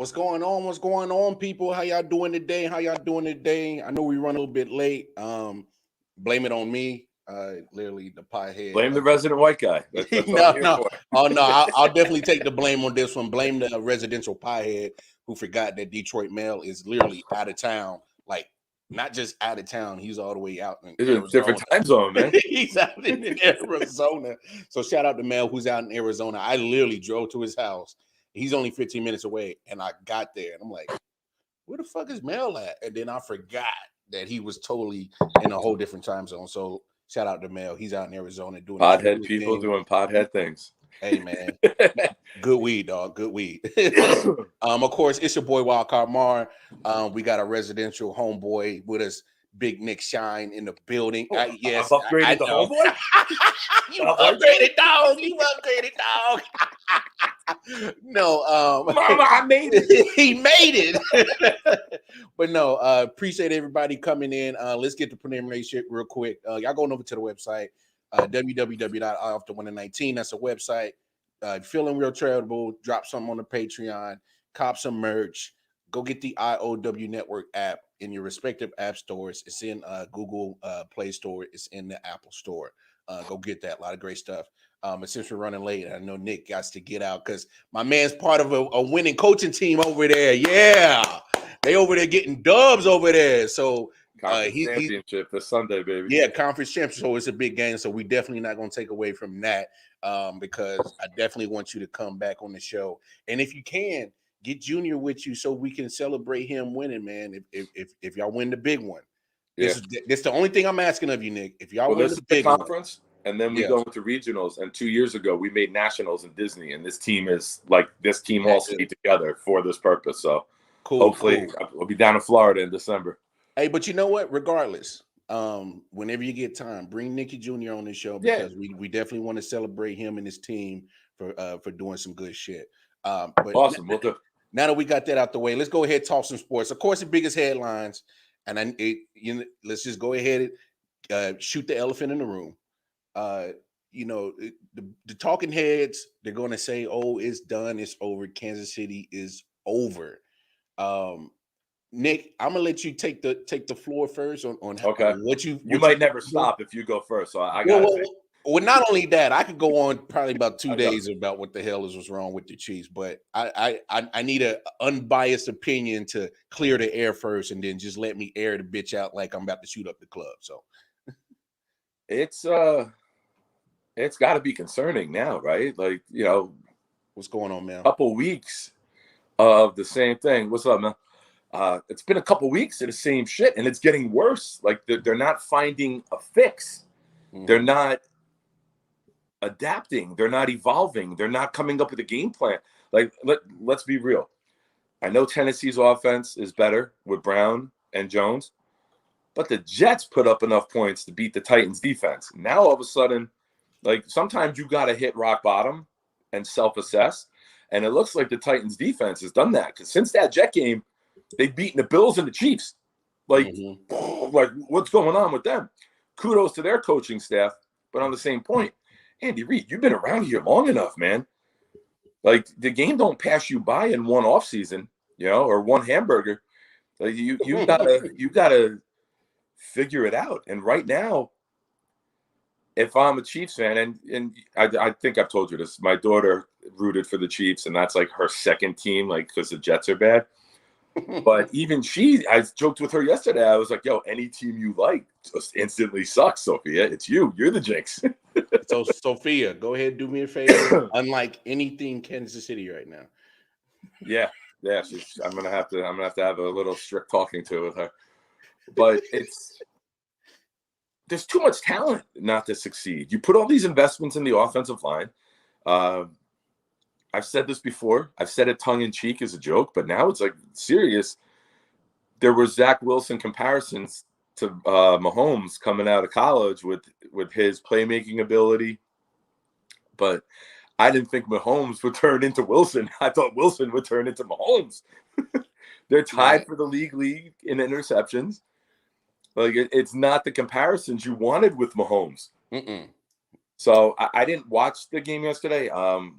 What's going on? What's going on, people? How y'all doing today? I know we run a little bit late. Blame it on me. Literally the piehead. Blame the resident white guy. That's no. Oh no, I'll definitely take the blame on this one. Blame the residential piehead who forgot that Detroit Mel is literally out of town. Like, not just out of town, he's all the way out in Arizona. It's a different time zone, man. He's out in Arizona. So shout out to Mel who's out in Arizona. I literally drove to his house. He's only 15 minutes away, and I got there, and I'm like, where the fuck is Mel at? And then I forgot that he was totally in a whole different time zone. So shout out to Mel. He's out in Arizona doing pothead people doing pothead things. Hey, man. Good weed, dog. Good weed. Of course, it's your boy Wildcard Mar. We got a residential homeboy with us, Big Nick Shine, in the building. Yes, I've upgraded the homeboy. You upgraded, dog. No, Mama, I made it. He made it. But no, appreciate everybody coming in. Let's get the preliminary shit real quick. Y'all going over to the website, www.IOW19. That's a website. Feeling real charitable. Drop something on the Patreon. Cop some merch. Go get the I.O.W network app in your respective app stores. It's in Google Play Store. It's in the Apple Store. Go get that. A lot of great stuff. But since we're running late, I know Nick got to get out because my man's part of a winning coaching team over there. Yeah, they over there getting dubs over there. So championship this Sunday, baby. Yeah, conference championship. So it's a big game. So we definitely not going to take away from that because I definitely want you to come back on the show. And if you can, get Junior with you so we can celebrate him winning, man. If y'all win the big one. Yeah. This is the only thing I'm asking of you, Nick. If y'all win the big conference, and then we go into regionals. And 2 years ago, we made nationals in Disney, and this team all stayed together for this purpose. So hopefully, we'll be down in Florida in December. Hey, but you know what? Regardless, whenever you get time, bring Nicky Jr. on this show because we definitely want to celebrate him and his team for doing some good shit. But awesome. Now that we got that out the way, let's go ahead and talk some sports. Of course, the biggest headlines, and let's just go ahead and shoot the elephant in the room. The talking heads, they're going to say, "Oh, it's done. It's over. Kansas City is over." Nick, I'm gonna let you take the floor first on what you might never stop if you go first. So I got well, not only that, I could go on probably about 2 days about what the hell was wrong with the Chiefs, but I need an unbiased opinion to clear the air first, and then just let me air the bitch out like I'm about to shoot up the club. So it's got to be concerning now, right? Like, what's going on, man? A couple weeks of the same thing. What's up, man? It's been a couple weeks of the same shit, and it's getting worse. Like they're not finding a fix. Mm-hmm. They're not adapting. They're not evolving. They're not coming up with a game plan. Like let's be real. I know Tennessee's offense is better with Brown and Jones, but the Jets put up enough points to beat the Titans defense. Now all of a sudden, like sometimes you got to hit rock bottom and self-assess, and it looks like the Titans defense has done that because since that Jet game, they've beaten the Bills and the Chiefs. Like what's going on with them? Kudos to their coaching staff, but on the same point, Andy Reid, you've been around here long enough, man. Like the game don't pass you by in one off season, or one hamburger. Like you gotta figure it out. And right now, if I'm a Chiefs fan, and I think I've told you this, my daughter rooted for the Chiefs, and that's like her second team, like because the Jets are bad. But even I joked with her yesterday. I was like, yo, any team you like just instantly sucks, Sophia. It's you. You're the jinx. So, Sophia, go ahead and do me a favor. Unlike anything Kansas City right now. Yeah. I'm gonna have to have a little strict talking to with her. But there's too much talent not to succeed. You put all these investments in the offensive line. I've said this before. I've said it tongue in cheek as a joke, but now it's like serious. There were Zach Wilson comparisons to Mahomes coming out of college with his playmaking ability, but I didn't think Mahomes would turn into Wilson. I thought Wilson would turn into Mahomes. They're tied for the league in interceptions. Like it's not the comparisons you wanted with Mahomes. Mm-mm. So I didn't watch the game yesterday.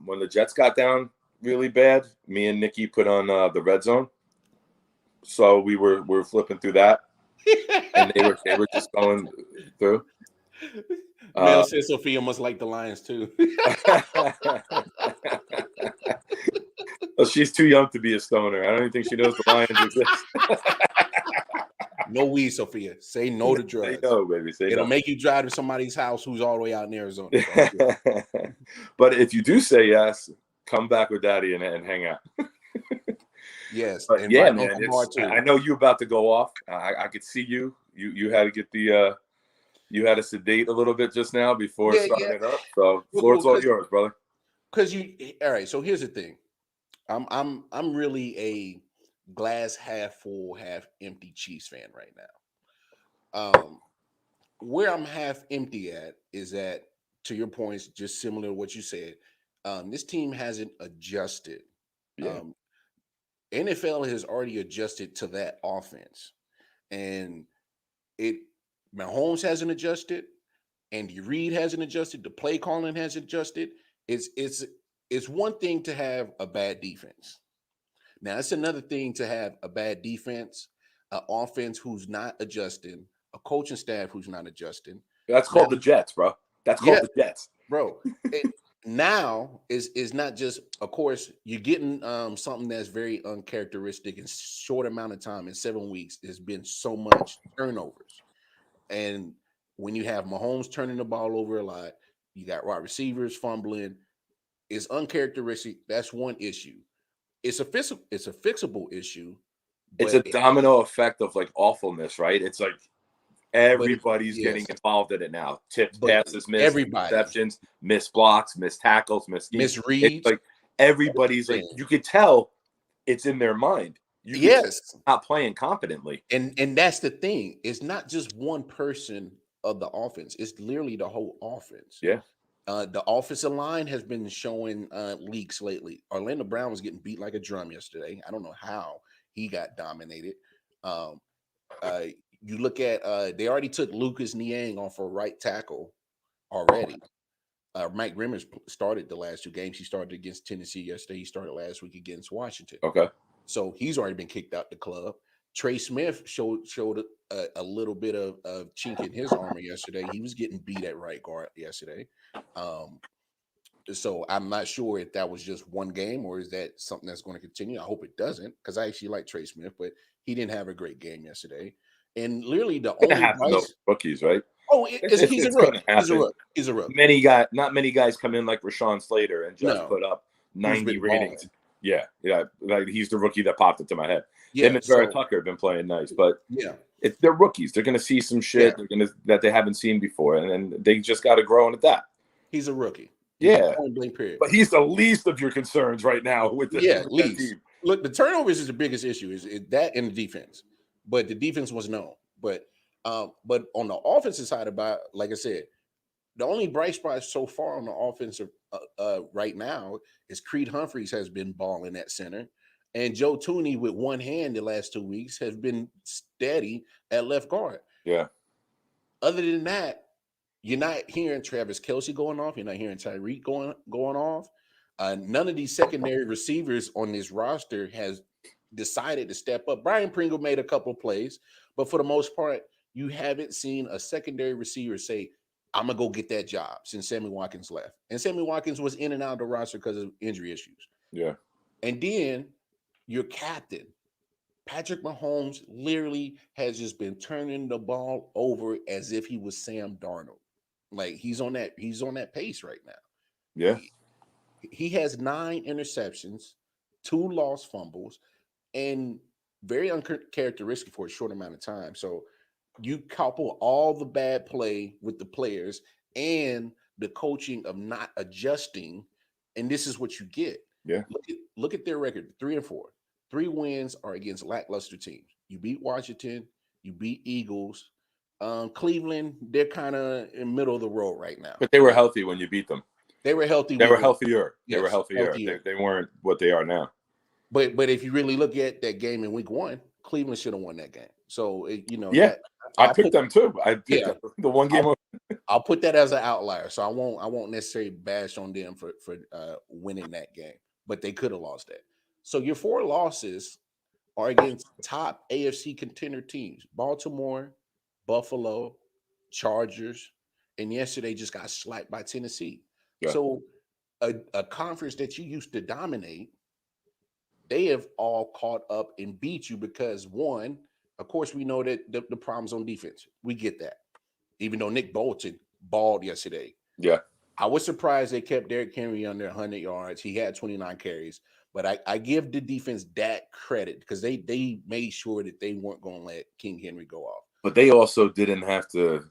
When the Jets got down really bad, me and Nikki put on the Red Zone. So we were flipping through that, and they were just going through. Mel said Sophia must like the Lions too. Well, she's too young to be a stoner. I don't even think she knows the Lions exist. No weed, Sophia. Say no to drugs. Say no, baby. Say It'll no. make you drive to somebody's house who's all the way out in Arizona. But if you do say yes, come back with Daddy and hang out. Yes. But yeah, man. I know you about to go off. I could see you. You had to get the you had to sedate a little bit just now before starting it up. So floor's all yours, brother. Because all right. So here's the thing. I'm really a glass half full, half empty Chiefs fan right now. Where I'm half empty at is that, to your points, just similar to what you said, this team hasn't adjusted. Yeah. NFL has already adjusted to that offense, and Mahomes hasn't adjusted. Andy Reid hasn't adjusted. The play calling hasn't adjusted. It's one thing to have a bad defense. Now it's another thing to have a bad defense, an offense who's not adjusting, a coaching staff who's not adjusting. That's called the Jets, bro. That's called the Jets, bro. Now is not just, of course, you're getting something that's very uncharacteristic in short amount of time. In 7 weeks, there's been so much turnovers, and when you have Mahomes turning the ball over a lot, you got wide receivers fumbling. It's uncharacteristic. That's one issue. It's a fixable issue. It's a domino effect of like awfulness, right? It's like everybody's getting involved in it now. Tips, passes, missed receptions, missed blocks, missed tackles, misreads. It's like everybody's like, you could tell it's in their mind. Not playing competently. And that's the thing. It's not just one person of the offense. It's literally the whole offense. Yeah. The offensive line has been showing leaks lately. Orlando Brown was getting beat like a drum yesterday. I don't know how he got dominated. You look at they already took Lucas Niang off for right tackle already. Mike Rimmers started the last 2 games. He started against Tennessee yesterday. He started last week against Washington. Okay. So he's already been kicked out the club. Trey Smith showed a little bit of chink in his armor yesterday. He was getting beat at right guard yesterday. So I'm not sure if that was just one game or is that something that's going to continue. I hope it doesn't, because I actually like Trey Smith, but he didn't have a great game yesterday. And literally the only rookies, right? Oh, he's a rookie. He's a rookie. Not many guys come in like Rashawn Slater and just put up 90 ratings. Balling. Yeah. Like he's the rookie that popped into my head. Him and Vera Tucker have been playing nice, but they're rookies. They're going to see some shit that they haven't seen before, and they just got to grow and adapt. He's a rookie. Period. But he's the least of your concerns right now with the least. Team. Look, the turnovers is the biggest issue. Is that in the defense? But the defense was known. But on the offensive side, about like I said, the only bright spot so far on the offensive right now is Creed Humphreys has been balling at center, and Joe Tooney with one hand the last 2 weeks has been steady at left guard. Yeah. Other than that, you're not hearing Travis Kelce going off. You're not hearing Tyreek going off. None of these secondary receivers on this roster has decided to step up. Brian Pringle made a couple of plays, but for the most part, you haven't seen a secondary receiver say, I'm going to go get that job since Sammy Watkins left. And Sammy Watkins was in and out of the roster because of injury issues. Yeah. And then your captain, Patrick Mahomes, literally has just been turning the ball over as if he was Sam Darnold. Like he's on that pace right now. Yeah. He has 9 interceptions, 2 lost fumbles, and very uncharacteristic for a short amount of time. So you couple all the bad play with the players and the coaching of not adjusting, and this is what you get. Yeah. Look at their record, 3-4. 3 wins are against lackluster teams. You beat Washington, you beat Eagles. Cleveland, they're kind of in middle of the road right now. But they were healthy when you beat them. They were healthy. They were healthier. Yes, they were healthier. They weren't what they are now. But if you really look at that game in week 1, Cleveland should have won that game. So I picked them too. I picked the one game. I'll put that as an outlier. So I won't necessarily bash on them for winning that game. but they could have lost that. So your 4 losses are against top AFC contender teams: Baltimore, Buffalo, Chargers, and yesterday just got slapped by Tennessee. Yeah. So a conference that you used to dominate, they have all caught up and beat you because, one, of course, we know that the problems on defense. We get that. Even though Nick Bolton balled yesterday. Yeah. I was surprised they kept Derrick Henry under 100 yards. He had 29 carries. But I give the defense that credit because they made sure that they weren't going to let King Henry go off. But they also didn't have to.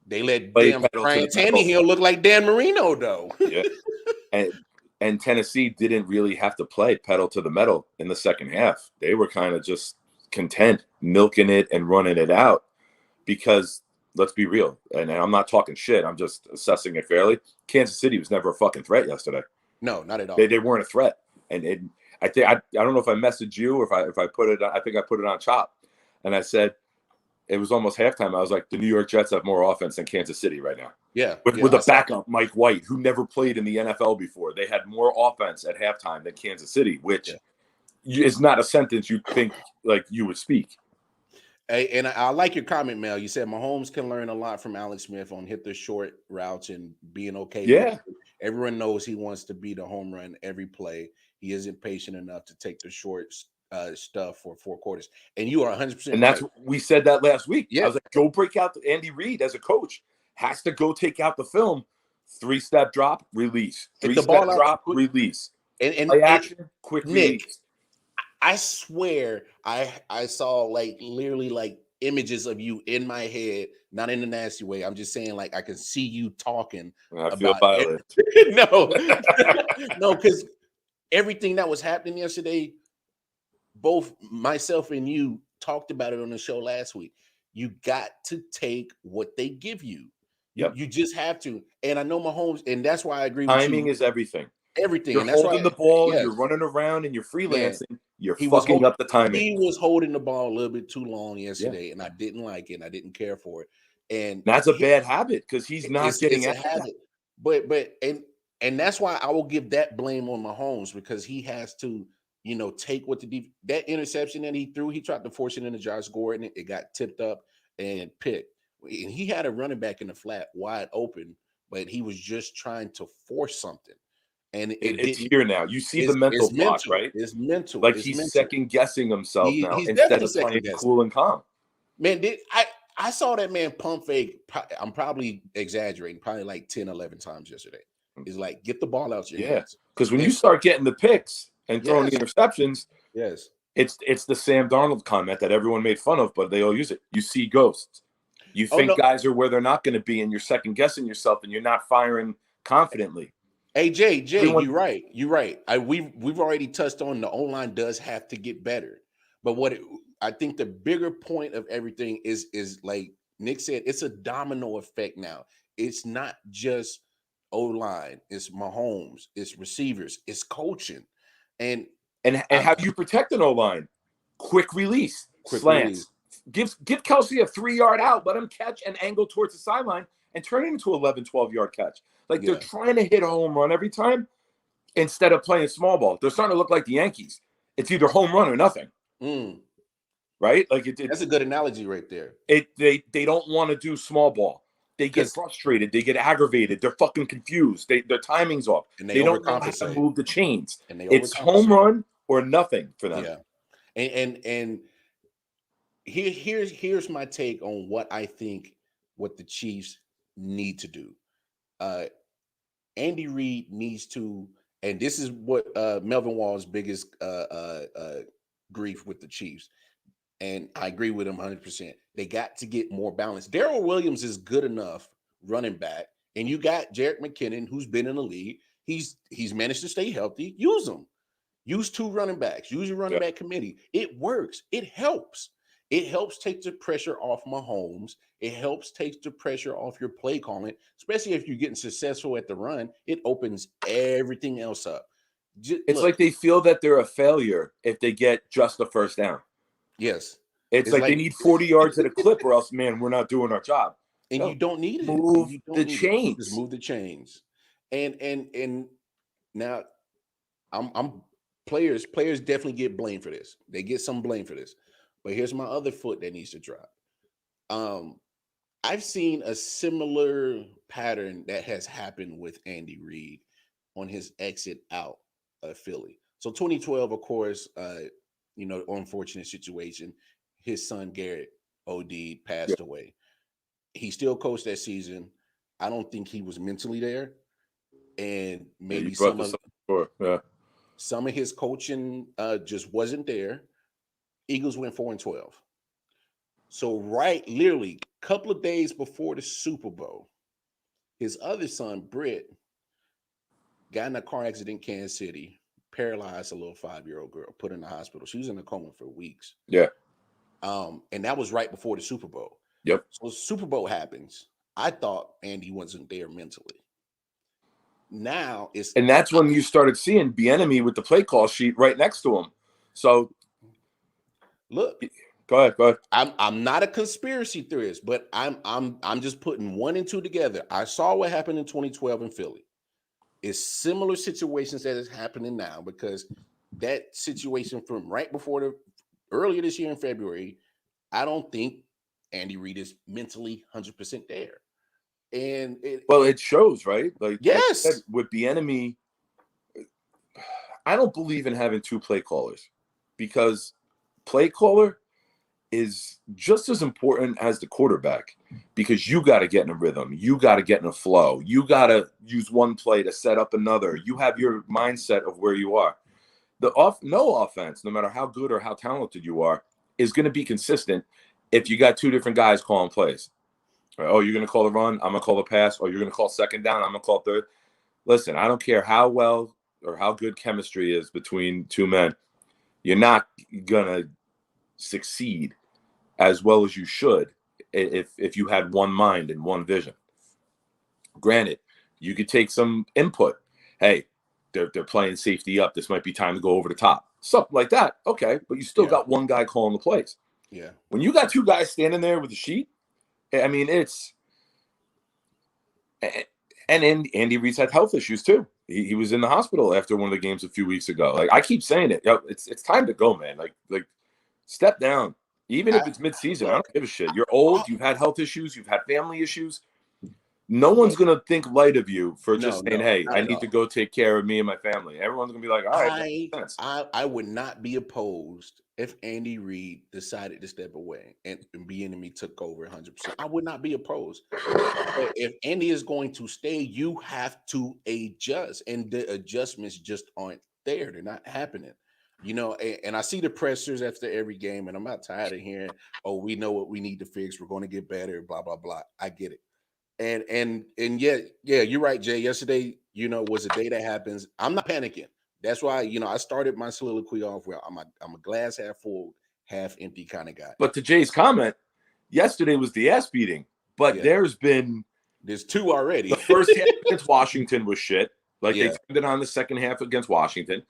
They let play damn pedal to Ryan the metal. Tannehill look like Dan Marino, though. Yeah. And Tennessee didn't really have to play pedal to the metal in the second half. They were kind of just content, milking it and running it out because, let's be real, and I'm not talking shit, I'm just assessing it fairly. Kansas City was never a fucking threat yesterday. No, not at all. They weren't a threat. And I don't know if I messaged you or if I put it, I think I put it on Chop. And I said, it was almost halftime. I was like, the New York Jets have more offense than Kansas City right now. Yeah. With a backup, Mike White, who never played in the NFL before. They had more offense at halftime than Kansas City, which is not a sentence you think like you would speak. Hey, and I like your comment, Mel. You said Mahomes can learn a lot from Alex Smith on hit the short routes and being okay. Yeah. With it. Everyone knows he wants to beat a home run every play. He isn't patient enough to take the short stuff for 4 quarters. And you are 100%. And that's we said that last week. Yeah. I was like, go break out Andy Reid as a coach has to go take out the film. 3-step drop, release. 3-step drop, release. And play action, quick Nick, release. I swear I saw like literally like images of you in my head, not in a nasty way. I'm just saying like I can see you talking. I feel violent. No, because everything that was happening yesterday, both myself and you talked about it on the show last week. You got to take what they give you. Yep. You just have to. And I know Mahomes, and that's why I agree with you. Timing is everything. Everything. You're and that's holding why, the ball, yes. You're running around, and you're freelancing. You're he fucking up the timing. He was holding the ball a little bit too long yesterday, and I didn't like it. And I didn't care for it. And that's a bad habit because he's not getting it's a habit. But and that's why I will give that blame on Mahomes because he has to, take what that interception that he threw. He tried to force it into Josh Gordon. It got tipped up and picked. And he had a running back in the flat wide open, but he was just trying to force something. And it's here now. You see the mental block, right? It's mental. Like he's second guessing himself now instead of playing cool and calm. Man, I saw that man pump fake. I'm probably exaggerating, probably like 10, 11 times yesterday. It's like, get the ball out your hands. Because when you start getting the picks and throwing the interceptions, it's the Sam Darnold comment that everyone made fun of, but they all use it. You see ghosts. You think guys are where they're not going to be, and you're second guessing yourself, and you're not firing confidently. Hey, Jay, you're right. You're right. We've already touched on the O-line does have to get better. But I think the bigger point of everything is like Nick said, it's a domino effect now. It's not just O-line, it's Mahomes, it's receivers, it's coaching. And how do you protect an O-line? Quick release, slants. Give Kelsey a 3-yard out, let him catch and angle towards the sideline and turn it into 11, 12-yard catch. Like they're trying to hit a home run every time instead of playing small ball. They're starting to look like the Yankees. It's either home run or nothing. Right? Like that's a good analogy right there. They don't want to do small ball. They get frustrated. They get aggravated. They're fucking confused. Their timing's off. And they don't know how to move the chains. And it's home run or nothing for them. Yeah. And here's my take on what I think what the Chiefs need to do. Andy Reid needs to, and this is what Melvin Wall's biggest grief with the Chiefs. And I agree with him 100%. They got to get more balance. Darrell Williams is good enough running back, and you got Jerick McKinnon, who's been in the league. He's managed to stay healthy. Use them. Use 2 running backs. Use your running back committee. It works. It helps. It helps take the pressure off Mahomes. It helps take the pressure off your play calling, especially if you're getting successful at the run. It opens everything else up. It's like they feel that they're a failure if they get just the first down. Yes. It's like they need 40 yards at a clip or else, man, we're not doing our job. And you don't need it. Move the chains. Just move the chains. And now I'm players definitely get blamed for this. They get some blame for this. But here's my other foot that needs to drop. Um, I've seen a similar pattern that has happened with Andy Reid on his exit out of Philly. So 2012, of course, unfortunate situation. His son Garrett OD Yeah. passed away. He still coached that season. I don't think he was mentally there, and Yeah, you maybe brought this up before. Yeah. some of his coaching just wasn't there. Eagles went 4-12. So literally, a couple of days before the Super Bowl, his other son Britt got in a car accident in Kansas City, paralyzed a little 5-year-old girl, put in the hospital. She was in a coma for weeks. Yeah. And that was right before the Super Bowl. Yep. So Super Bowl happens. I thought Andy wasn't there mentally. Now and that's when you started seeing Bieniemy with the play call sheet right next to him. So look, go ahead. I'm not a conspiracy theorist, but I'm just putting 1 and 2 together. I saw what happened in 2012 in Philly. It's similar situations that is happening now, because that situation from right before earlier this year in February, I don't think Andy Reid is mentally 100% there. And it shows, right? Like, yes, like I said, with Bieniemy, I don't believe in having 2 play callers, because play caller is just as important as the quarterback, because you got to get in a rhythm. You got to get in a flow. You got to use one play to set up another. You have your mindset of where you are. No offense, no matter how good or how talented you are, is going to be consistent if you got 2 different guys calling plays. Right? Oh, you're going to call the run, I'm going to call the pass. Oh, you're going to call second down, I'm going to call third. Listen, I don't care how well or how good chemistry is between 2 men. You're not going to succeed as well as you should if you had one mind and one vision. Granted, you could take some input. Hey, they're playing safety up. This might be time to go over the top. Something like that. Okay, but you still got one guy calling the plays. Yeah. When you got 2 guys standing there with the sheet, I mean, it's – and Andy Reid's had health issues too. He was in the hospital after one of the games a few weeks ago. Like, I keep saying it. It's time to go, man. Like step down. Even if it's mid-season, I don't give a shit. You're old. You've had health issues. You've had family issues. No one's going to think light of you for just saying, hey, I need to go take care of me and my family. Everyone's going to be like, all right, that makes sense. I would not be opposed if Andy Reid decided to step away and Bieniemy took over 100%. I would not be opposed. But if Andy is going to stay, you have to adjust. And the adjustments just aren't there. They're not happening. And I see the pressers after every game, and I'm not tired of hearing, oh, we know what we need to fix. We're going to get better, blah, blah, blah. I get it. And yeah, you're right, Jay. Yesterday, was a day that happens. I'm not panicking. That's why, I started my soliloquy off where I'm a glass half full, half empty kind of guy. But to Jay's comment, yesterday was the ass beating, but there's 2 already. The first half against Washington was shit. Like, they turned it on the second half against Washington.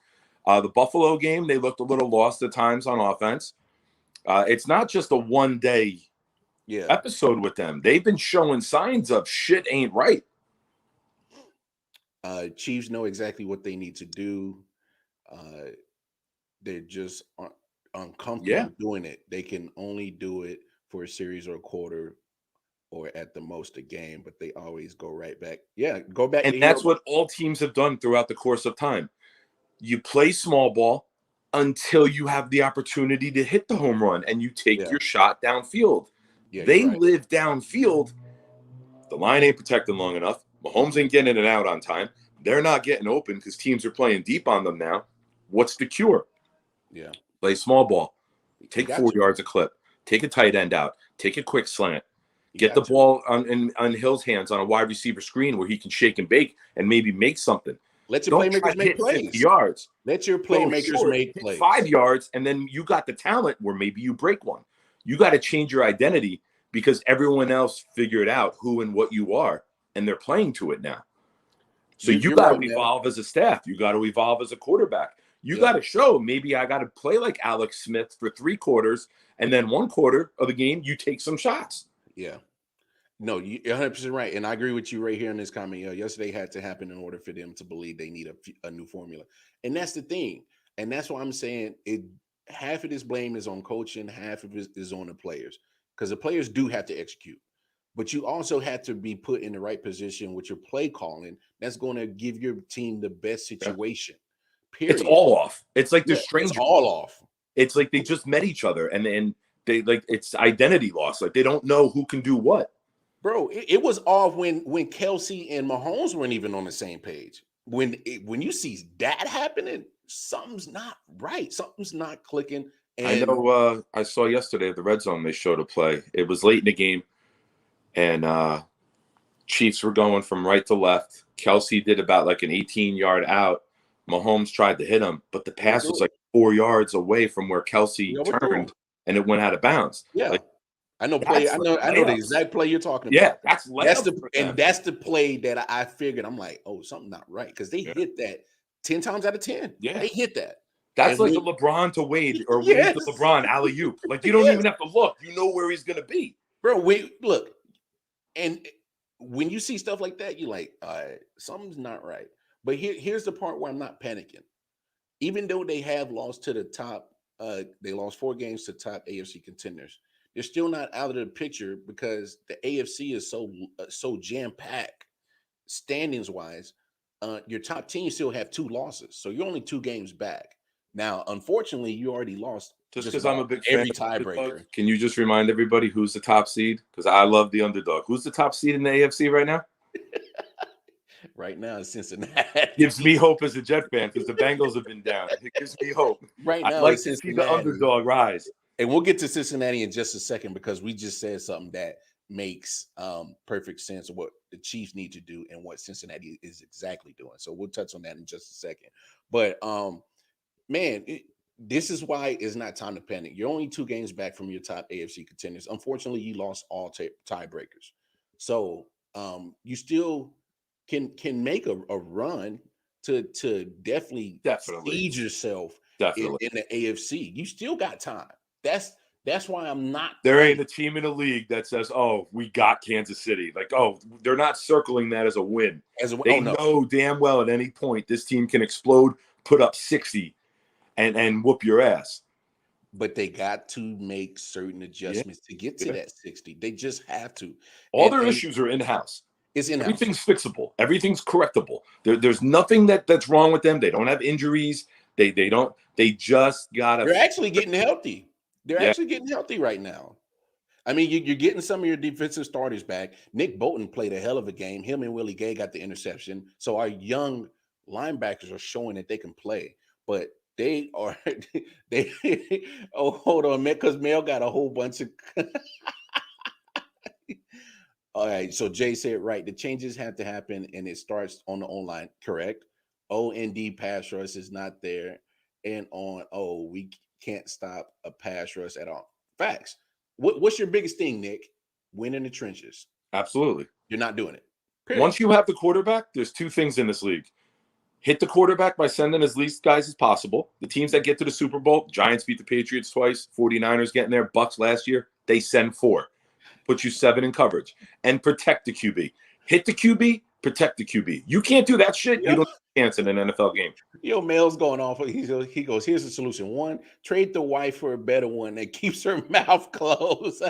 The Buffalo game, they looked a little lost at times on offense. It's not just a one-day episode with them. They've been showing signs of shit ain't right. Chiefs know exactly what they need to do. They're just uncomfortable doing it. They can only do it for a series or a quarter, or at the most a game, but they always go right back. Yeah, go back. And that's what all teams have done throughout the course of time. You play small ball until you have the opportunity to hit the home run, and you take your shot downfield. They live downfield. The line ain't protecting long enough. Mahomes ain't getting in and out on time. They're not getting open because teams are playing deep on them now. What's the cure? Yeah. Play small ball. Take 4 yards a clip. Take a tight end out. Take a quick slant. Get the ball on Hill's hands on a wide receiver screen where he can shake and bake and maybe make something. Let your playmakers make plays. 50 yards. Let your playmakers make plays. 5 yards, and then you got the talent where maybe you break one. You got to change your identity because everyone else figured out who and what you are, and they're playing to it now. So you got to evolve as a staff. You got to evolve as a quarterback. You got to show, maybe I got to play like Alex Smith for 3 quarters, and then 1 quarter of the game, you take some shots. Yeah. No, you're 100% right, and I agree with you right here in this comment. Yesterday had to happen in order for them to believe they need a new formula, and that's the thing, and that's why I'm saying it. Half of this blame is on coaching, half of it is on the players, because the players do have to execute, but you also have to be put in the right position with your play calling. That's going to give your team the best Yeah. situation. It's Period. all off. It's like they're Yeah, it's strangers. all off. It's like they just met each other, and they like it's identity loss. Like they don't know who can do what. Bro, it was off when Kelsey and Mahomes weren't even on the same page. When you see that happening, something's not right. Something's not clicking. I And know. I saw yesterday at the red zone they showed a play. It was late in the game, and Chiefs were going from right to left. Kelsey did about like an 18-yard out. Mahomes tried to hit him, but the pass was like 4 yards away from where Kelsey turned, and it went out of bounds. Yeah, Like I know play. that's I know the layups. exact play you're talking Yeah, about. that's layups for them. That's the play that I figured. I'm like, oh, something not right, because they hit that 10 times out of 10. Yeah. They hit that. That's And like we- a LeBron to Wade or Wade Yes. to LeBron alley-oop. Like you don't Yes. even have to look. You know where he's gonna be. bro. Look, and when you see stuff like that, you're like, all right, something's not right. But here's the part where I'm not panicking. Even though they have lost to the top, they lost 4 games to top AFC contenders. They're still not out of the picture because the AFC is so jam packed, standings wise. Your top teams still have 2 losses, so you're only 2 games back. Now, unfortunately, you already lost Just because I'm a big fan every of tiebreaker. underdog, can you just remind everybody who's the top seed? Because I love the underdog. Who's the top seed in the AFC right now? Right now, it's Cincinnati. Gives me hope as a Jet fan because the Bengals have been down. It gives me hope. Right I'd now, like it's to see Cincinnati. the underdog rise. And we'll get to Cincinnati in just a second because we just said something that makes perfect sense of what the Chiefs need to do and what Cincinnati is exactly doing. So we'll touch on that in just a second. But man, this is why it's not time to panic. You're only 2 games back from your top AFC contenders. Unfortunately, you lost all tiebreakers. So you still can make a run to definitely seed yourself in the AFC. You still got time. That's why I'm not. There ain't a team in the league that says, "Oh, we got Kansas City." Like, oh, they're not circling that as a win. They know damn well at any point this team can explode, put up 60, and whoop your ass. But they got to make certain adjustments to get to that 60. They just have to. All their issues are in-house. It's in-house. Everything's fixable. Everything's correctable. There's nothing that's wrong with them. They don't have injuries. They don't. They just gotta. They're actually getting healthy. They're actually getting healthy right now. I mean, you're getting some of your defensive starters back. Nick Bolton played a hell of a game. Him and Willie Gay got the interception. So our young linebackers are showing that they can play. But they are oh, hold on, man, because Mel got a whole bunch of all right. So Jay said right. The changes have to happen, and it starts on the O-line. Correct. OND pass rush is not there, and we can't stop a pass rush at all. Facts. What's your biggest thing, Nick? Win in the trenches. Absolutely. You're not doing it. Period. Once you have the quarterback, there's 2 things in this league. Hit the quarterback by sending as least guys as possible. The teams that get to the Super Bowl, Giants beat the Patriots twice, 49ers getting there, Bucks last year, they send 4. Put you 7 in coverage. And protect the QB. Hit the QB, protect the QB. You can't do that shit, you don't have a chance in an NFL game. Mel's going off. He goes, here's the solution. 1, trade the wife for a better one that keeps her mouth closed.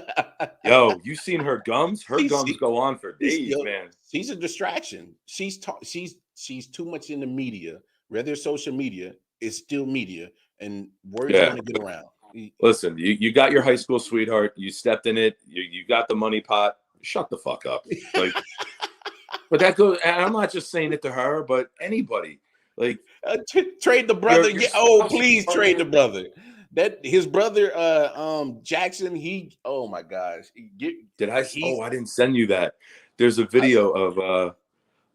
Yo, you seen her gums? Her gums go on for days, man. She's a distraction. She's too much in the media. Whether it's social media, it's still media, and words are going to get around. Listen, you got your high school sweetheart. You stepped in it. You got the money pot. Shut the fuck up. Like, but that goes. And I'm not just saying it to her, but anybody. Like, trade the brother. Please trade the brother. That his brother, Jackson. Oh my gosh. I didn't send you that. There's a video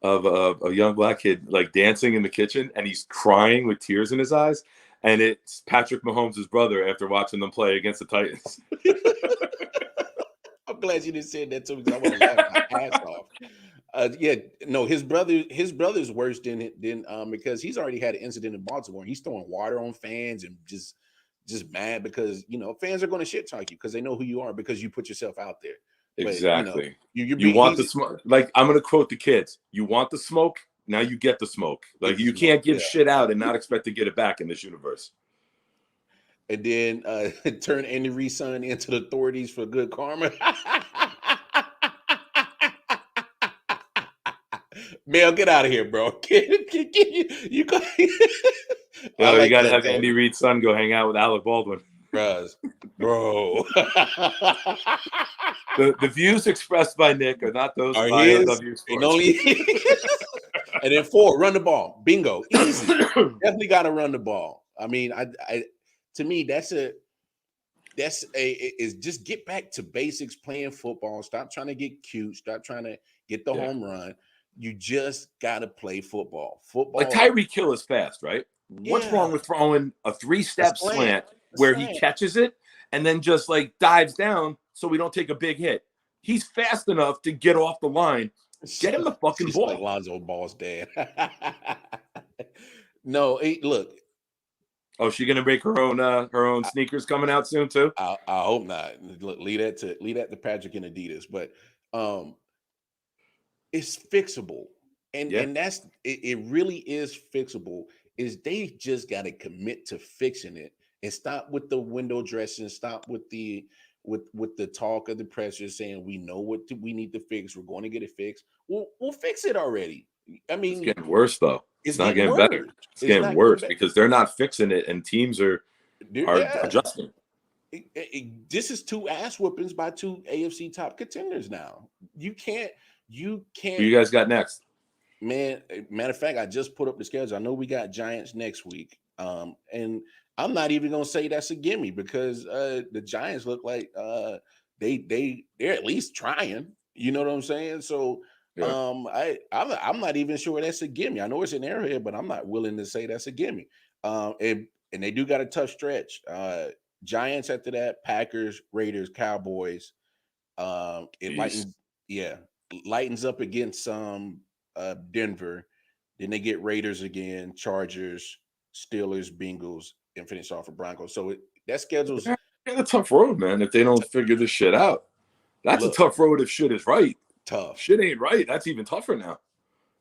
of a young black kid like dancing in the kitchen, and he's crying with tears in his eyes. And it's Patrick Mahomes' brother after watching them play against the Titans. I'm glad you didn't say that to me because I want to laugh my ass off. His brother's worse than because he's already had an incident in Baltimore. He's throwing water on fans and just mad because fans are going to shit talk you because they know who you are because you put yourself out there. Exactly. You Want the smoke. Like, I'm going to quote the kids. You want the smoke? Now you get the smoke. Like, you can't give shit out and not expect to get it back in this universe. And then turn Andy Reid's son into the authorities for good karma. Mel, get out of here, bro. You got. Yo, you got to have Andy Reid's son go hang out with Alec Baldwin. Bro. The views expressed by Nick are not those of I.O.W. And then 4, run the ball. Bingo. Easy. Definitely got to run the ball. I mean, to me, is just get back to basics, playing football. Stop trying to get cute. Stop trying to get the home run. You just got to play football. Like Tyreek Hill is fast, right? What's wrong with throwing a 3-step slant where he catches it and then just like dives down so we don't take a big hit? He's fast enough to get off the line. Get him the fucking ball. Like Lonzo Ball's dad. No, look. Oh, she gonna make her own sneakers coming out soon too? I hope not. Look, leave that to Patrick and Adidas. But it's fixable, and that's it. Really is fixable. Is they just got to commit to fixing it and stop with the window dressing. Stop with the talk of the pressure saying we know what we need to fix. We're going to get it fixed. We'll fix it already. I mean, it's getting worse though. It's not getting better. It's getting worse because they're not fixing it, and teams are adjusting. This is 2 ass whoopings by 2 AFC top contenders now. You can't. Who you guys got next? Man, matter of fact, I just put up the schedule. I know we got Giants next week. And I'm not even gonna say that's a gimme because the Giants look like they're at least trying. You know what I'm saying? So I'm not even sure that's a gimme. I know it's an Arrowhead, but I'm not willing to say that's a gimme. And they do got a tough stretch. Giants after that, Packers, Raiders, Cowboys. It lightens up against Denver. Then they get Raiders again, Chargers, Steelers, Bengals, and finish off with Broncos. So that schedule's a tough road, man. If they don't figure this shit out, that's a tough road. If shit is right, tough. Shit ain't right. That's even tougher now.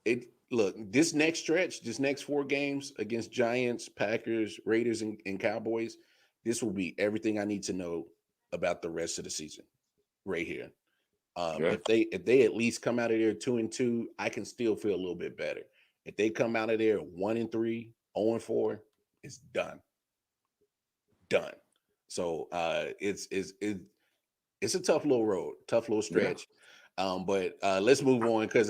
This next stretch, this next 4 games against Giants, Packers, Raiders, and Cowboys, this will be everything I need to know about the rest of the season, right here. If they at least come out of there 2-2, I can still feel a little bit better. If they come out of there 1-3, 0-4, it's done. So it's a tough little road, tough little stretch. But let's move on because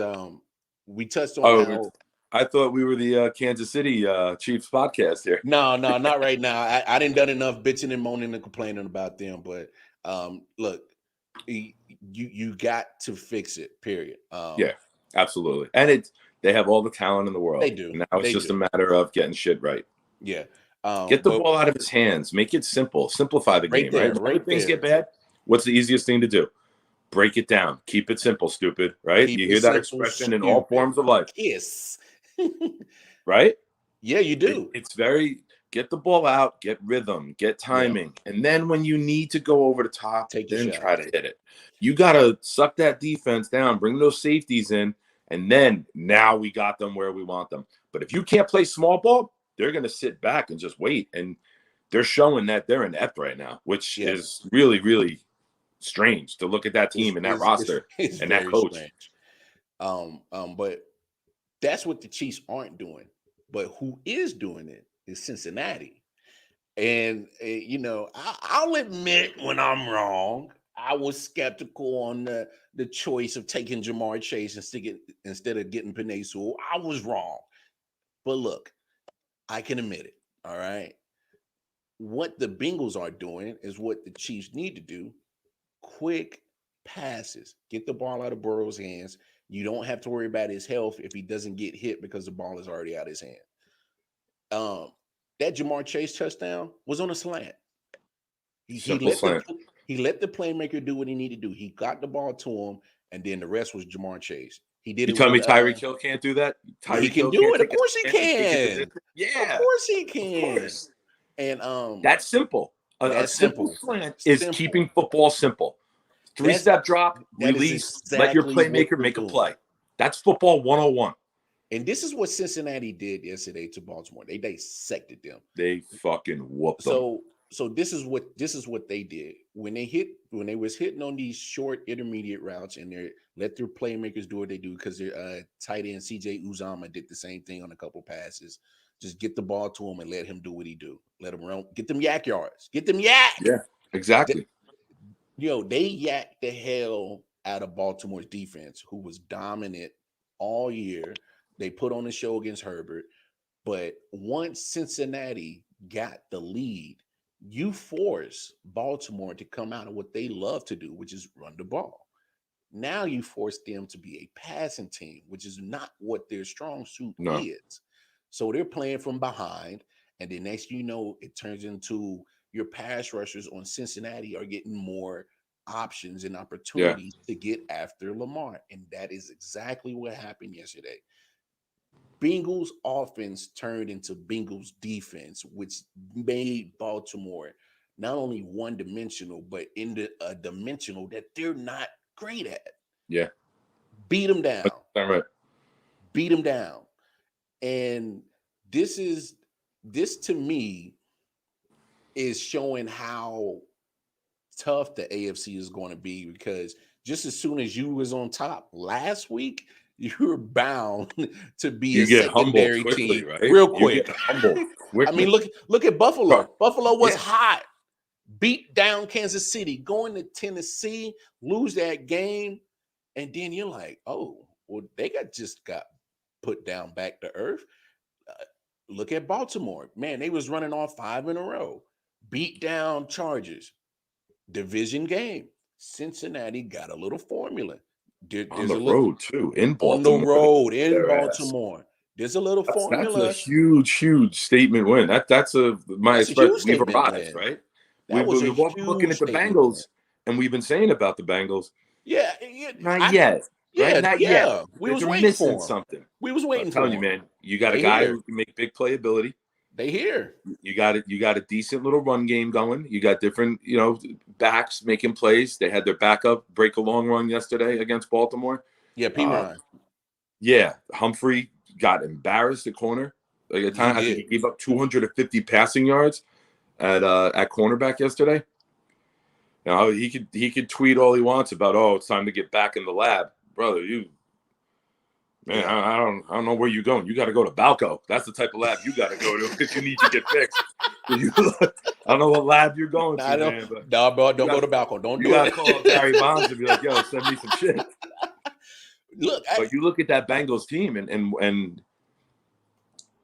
we touched on. I thought we were the Kansas City Chiefs podcast here. No, not right now. I didn't done enough bitching and moaning and complaining about them. But look. You got to fix it, period. Yeah, absolutely. And they have all the talent in the world. They do. Now it's just a matter of getting shit right. Yeah. Get the ball out of his hands. Make it simple. Simplify the game, right? When things get bad, what's the easiest thing to do? Break it down. Keep it simple, stupid, right? You hear that expression in all forms of life. Yes. Right? Yeah, you do. It's very... Get the ball out, get rhythm, get timing. Yeah. And then when you need to go over the top, then try to hit it. You got to suck that defense down, bring those safeties in, and then now we got them where we want them. But if you can't play small ball, they're going to sit back and just wait. And they're showing that they're inept right now, which is really, really strange to look at that team and that roster and that coach. But that's what the Chiefs aren't doing. But who is doing it is Cincinnati. And, I'll admit when I'm wrong. I was skeptical on the choice of taking Jamar Chase instead of getting Penei Sewell. I was wrong. But look, I can admit it, all right? What the Bengals are doing is what the Chiefs need to do. Quick passes. Get the ball out of Burrow's hands. You don't have to worry about his health if he doesn't get hit because the ball is already out of his hand. That Jamar Chase touchdown was on a slant. He let the playmaker do what he needed to do. He got the ball to him, and then the rest was Jamar Chase. He did. You tell me Tyreek Hill can't do that? He can do it. Of course he can. Yeah, of course he can. And that's simple. A simple slant is keeping football simple. 3-step drop, that is release, let your exactly what playmaker we're make a doing. play. That's football 101. And this is what Cincinnati did yesterday to Baltimore. They dissected them. They fucking whooped them. So this is what they did when they was hitting on these short intermediate routes, and they let their playmakers do what they do, because their tight end CJ Uzama did the same thing on a couple passes. Just get the ball to him and let him do what he do. Let him run. Get them yak yards. Get them yak. Yeah, exactly. They yacked the hell out of Baltimore's defense, who was dominant all year. They put on a show against Herbert. But once Cincinnati got the lead, you force Baltimore to come out of what they love to do, which is run the ball. Now you force them to be a passing team, which is not what their strong suit is. So they're playing from behind, and the next you know, it turns into your pass rushers on Cincinnati are getting more options and opportunities to get after Lamar. And that is exactly what happened yesterday. Bengals offense turned into Bengals defense, which made Baltimore not only one-dimensional, but in a dimensional that they're not great at. Yeah. Beat them down. All right. Beat them down. And this to me is showing how tough the AFC is going to be, because just as soon as you was on top last week, you're bound to be a secondary quickly, team, right? real quick. I mean, look at Buffalo. Buffalo was hot, beat down Kansas City, going to Tennessee, lose that game, and then you're like, oh, well, they just got put down back to earth. Look at Baltimore, man. They was running off 5 in a row, beat down Chargers, division game. Cincinnati got a little formula. On the road too, in Baltimore. On the road in Baltimore. There's a little formula. That's a huge statement win. That's my expression. We arrived, right? We're looking at the Bengals, and we've been saying about the Bengals. Yeah, not yet. Yeah, right? Not yet. We was waiting missing for something. We was waiting for I'm telling you, man. You got a guy who can make big playability. They here. You got a decent little run game going. You got different, backs making plays. They had their backup break a long run yesterday against Baltimore. Yeah, P. Ryan. Yeah, Humphrey got embarrassed at corner. Like at time, I think he gave up 250 passing yards at cornerback yesterday. Now he could tweet all he wants about, oh, it's time to get back in the lab, brother. I don't know where you're going. You got to go to Balco. That's the type of lab you got to go to if you need to get fixed. I don't know what lab you're going to, man. No, bro, don't go to Balco. Don't do it. You got to call up Barry Bonds and be like, yo, send me some shit. But you look at that Bengals team, and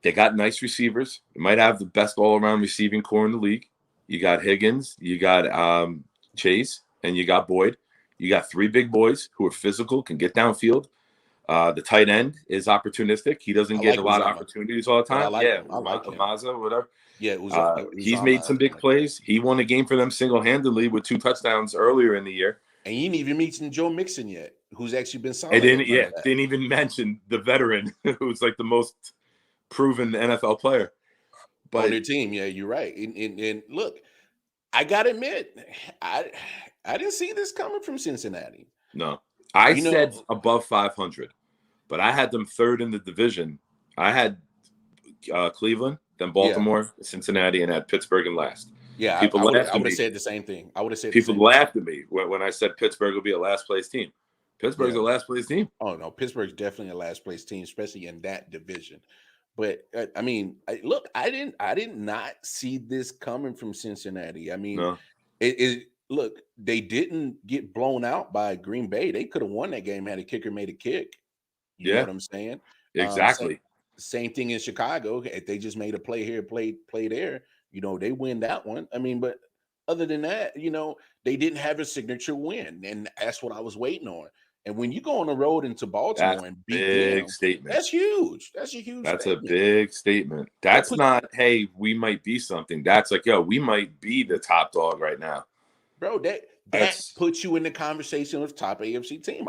they got nice receivers. They might have the best all-around receiving core in the league. You got Higgins, you got Chase, and you got Boyd. You got 3 big boys who are physical, can get downfield. The tight end is opportunistic. He doesn't get a lot of opportunities all the time. I like him. Maza, whatever. Yeah, he's made some big plays. He won a game for them single-handedly with 2 touchdowns earlier in the year. And you didn't even mention Joe Mixon yet, who's actually been solid. I didn't even mention the veteran who's like the most proven NFL player. But on their team, yeah, you're right. And look, I gotta admit, I didn't see this coming from Cincinnati. No. I said above 500, but I had them 3rd in the division. I had Cleveland, then Baltimore, Cincinnati, and had Pittsburgh in last. Yeah, I would have said the same thing. I would have said people laughed at me when I said Pittsburgh will be a last place team. Pittsburgh's a last place team. Oh no, Pittsburgh's definitely a last place team, especially in that division. But I mean, look, I did not see this coming from Cincinnati. I mean, look, they didn't get blown out by Green Bay. They could have won that game had a kicker made a kick. You know what I'm saying? Exactly. Same thing in Chicago. If they just made a play here, play there, they win that one. I mean, but other than that, they didn't have a signature win. And that's what I was waiting on. And when you go on the road into Baltimore and beat them, statement. That's huge. That's a huge That's statement. a big statement. That's not, hey, we might be something. That's like, yo, we might be the top dog right now. Bro, that puts you in the conversation with top AFC team.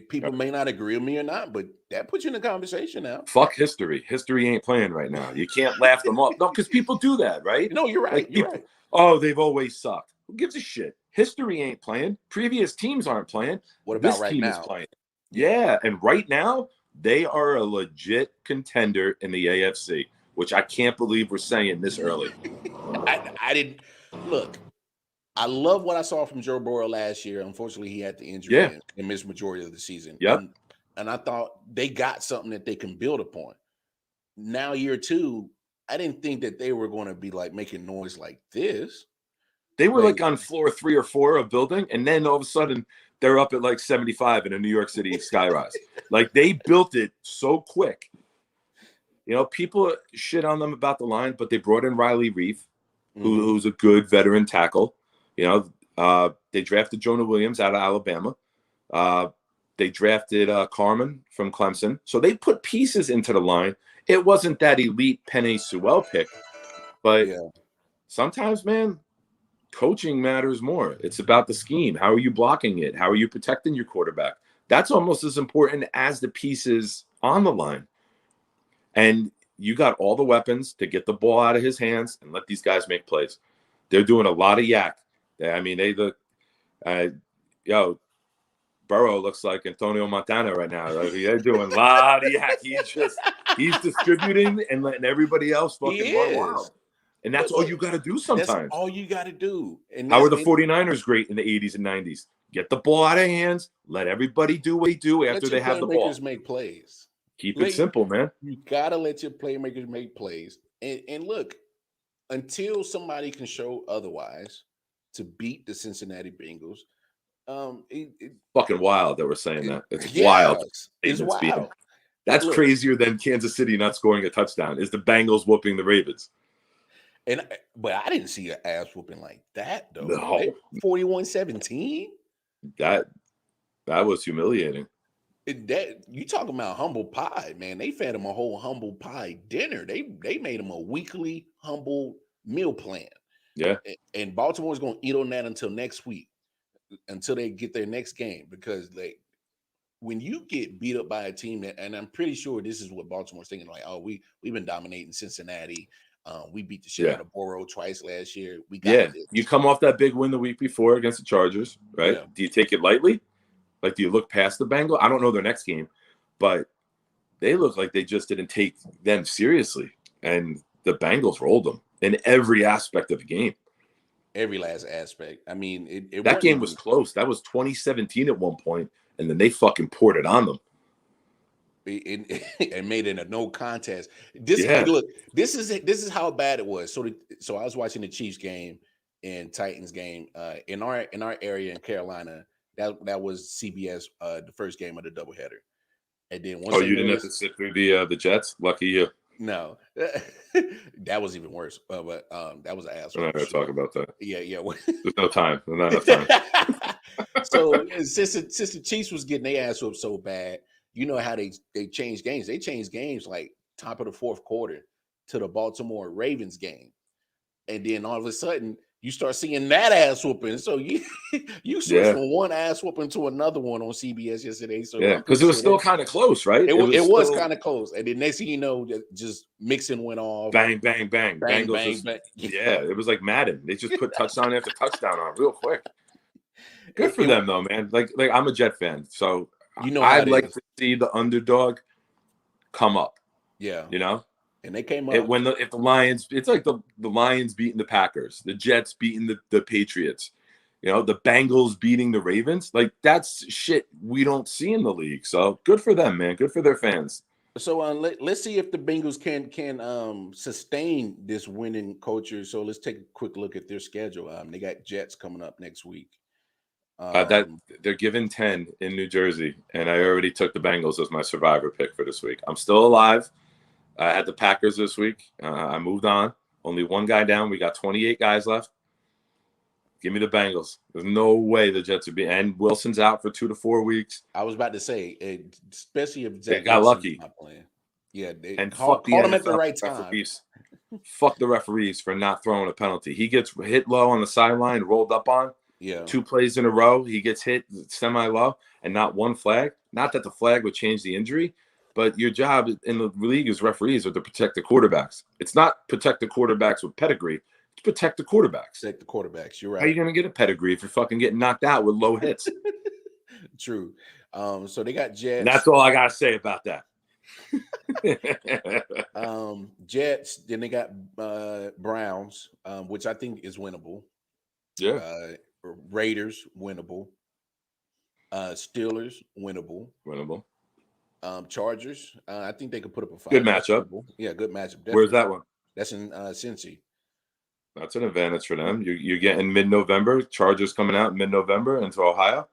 People may not agree with me or not, but that puts you in the conversation now. Fuck history. History ain't playing right now. You can't laugh them up. No, because people do that, right? No, you're right. Like you're right. Oh, they've always sucked. Who gives a shit? History ain't playing. Previous teams aren't playing. What about This right team is now? playing. Yeah, and right now they are a legit contender in the AFC, which I can't believe we're saying this early. I didn't look. I love what I saw from Joe Burrow last year. Unfortunately, he had the injury and missed majority of the season. Yep. And I thought they got something that they can build upon. Now, year two, I didn't think that they were going to be like making noise like this. They were like on floor 3 or 4 of building, and then all of a sudden they're up at like 75 in a New York City skyrise. Like they built it so quick. You know, people shit on them about the line, but they brought in Riley Reef, who's a good veteran tackle. You know, they drafted Jonah Williams out of Alabama. They drafted Carmen from Clemson. So they put pieces into the line. It wasn't that elite Penei Sewell pick, but sometimes, man, coaching matters more. It's about the scheme. How are you blocking it? How are you protecting your quarterback? That's almost as important as the pieces on the line. And you got all the weapons to get the ball out of his hands and let these guys make plays. They're doing a lot of yak. I mean, they look, Burrow looks like Antonio Montana right now. Like, they're doing a lot of yak. He's distributing and letting everybody else fucking run wild. And that's all you got to do sometimes. That's all you got to do. And how are the 49ers great in the 80s and 90s? Get the ball out of hands. Let everybody do what they do after they have the ball. Let your playmakers make plays. Keep it simple, man. You got to let your playmakers make plays. And look, until somebody can show otherwise to beat the Cincinnati Bengals, fucking wild that we're saying that. It's wild. It's wild. That's crazier than Kansas City not scoring a touchdown. Is the Bengals whooping the Ravens? But I didn't see an ass whooping like that though. No. 41-17? That was humiliating. You talking about humble pie, man. They fed him a whole humble pie dinner. They made him a weekly humble meal plan. Yeah. And Baltimore's gonna eat on that until next week, until they get their next game. Because when you get beat up by a team and I'm pretty sure this is what Baltimore's thinking, like, oh, we've been dominating Cincinnati. We beat the shit out of Burrow twice last year. We got this. You come off that big win the week before against the Chargers, right? Yeah. Do you take it lightly? Like, do you look past the Bengals? I don't know their next game, but they look like they just didn't take them seriously. And the Bengals rolled them in every aspect of the game. Every last aspect. I mean, that game was close. That was 2017 at one point, and then they fucking poured it on them. And made it a no contest. Look, this is how bad it was. So I was watching the Chiefs game and Titans game in our area in Carolina. That was CBS, the first game of the doubleheader. And then once you didn't have to sit through the Jets? Lucky you. No, that was even worse. But that was an asshole. I'm not going to talk about that. Yeah. There's no time. There's not enough time. So since the Chiefs was getting their ass whooped so bad, you know how they changed games. They changed games like top of the fourth quarter to the Baltimore Ravens game. And then all of a sudden you start seeing that ass whooping. So you switch from one ass whooping to another one on CBS yesterday. So because it was still kind of close, right? It was kind of close. And then next thing you know, just Mixon went off. Bang, bang, bang. Bang, bang. Yeah, it was like Madden. They just put touchdown after touchdown on real quick. Good for them though, man. Like I'm a Jet fan, so I'd like to see the underdog come up. Yeah. You know? And they came up. If the Lions, it's like the Lions beating the Packers, the Jets beating the Patriots, you know, the Bengals beating the Ravens. Like, that's shit we don't see in the league. So good for them, man. Good for their fans. So let's see if the Bengals can sustain this winning culture. So let's take a quick look at their schedule. They got Jets coming up next week. That they're given 10 in New Jersey, and I already took the Bengals as my survivor pick for this week. I'm still alive. I had the Packers this week. I moved on. Only one guy down. We got 28 guys left. Give me the Bengals. There's no way the Jets would be. And Wilson's out for 2 to 4 weeks. I was about to say, especially if Zach got lucky. Not playing. Yeah, they and called him at the right referees. Time. Fuck the referees for not throwing a penalty. He gets hit low on the sideline, rolled up on. Yeah. 2 plays in a row, he gets hit semi-low, and not one flag. Not that the flag would change the injury, but your job in the league as referees are to protect the quarterbacks. It's not protect the quarterbacks with pedigree. protect the quarterbacks. Protect the quarterbacks. You're right. How are you going to get a pedigree if you're fucking getting knocked out with low hits? True. So they got Jets. And that's all I got to say about that. Jets. Then they got Browns, which I think is winnable. Yeah. Raiders, winnable. Steelers, winnable. Winnable. Chargers, I think they could put up a fight. Good matchup. Yeah, good matchup. Definitely. Where's that one? That's in Cincy. That's an advantage for them. You're getting mid-November. Chargers coming out mid-November into Ohio.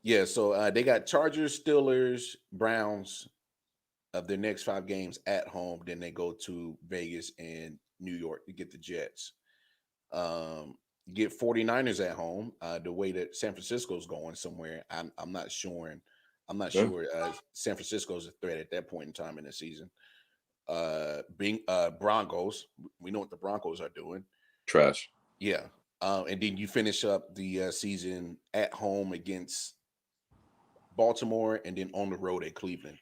Yeah, so they got Chargers, Steelers, Browns of their next 5 games at home. Then they go to Vegas and New York to get the Jets. Get 49ers at home. The way that San Francisco's going somewhere, I'm not sure. I'm not sure San Francisco's a threat at that point in time in the season. Broncos, we know what the Broncos are doing. Trash. Yeah. And then you finish up the season at home against Baltimore and then on the road at Cleveland.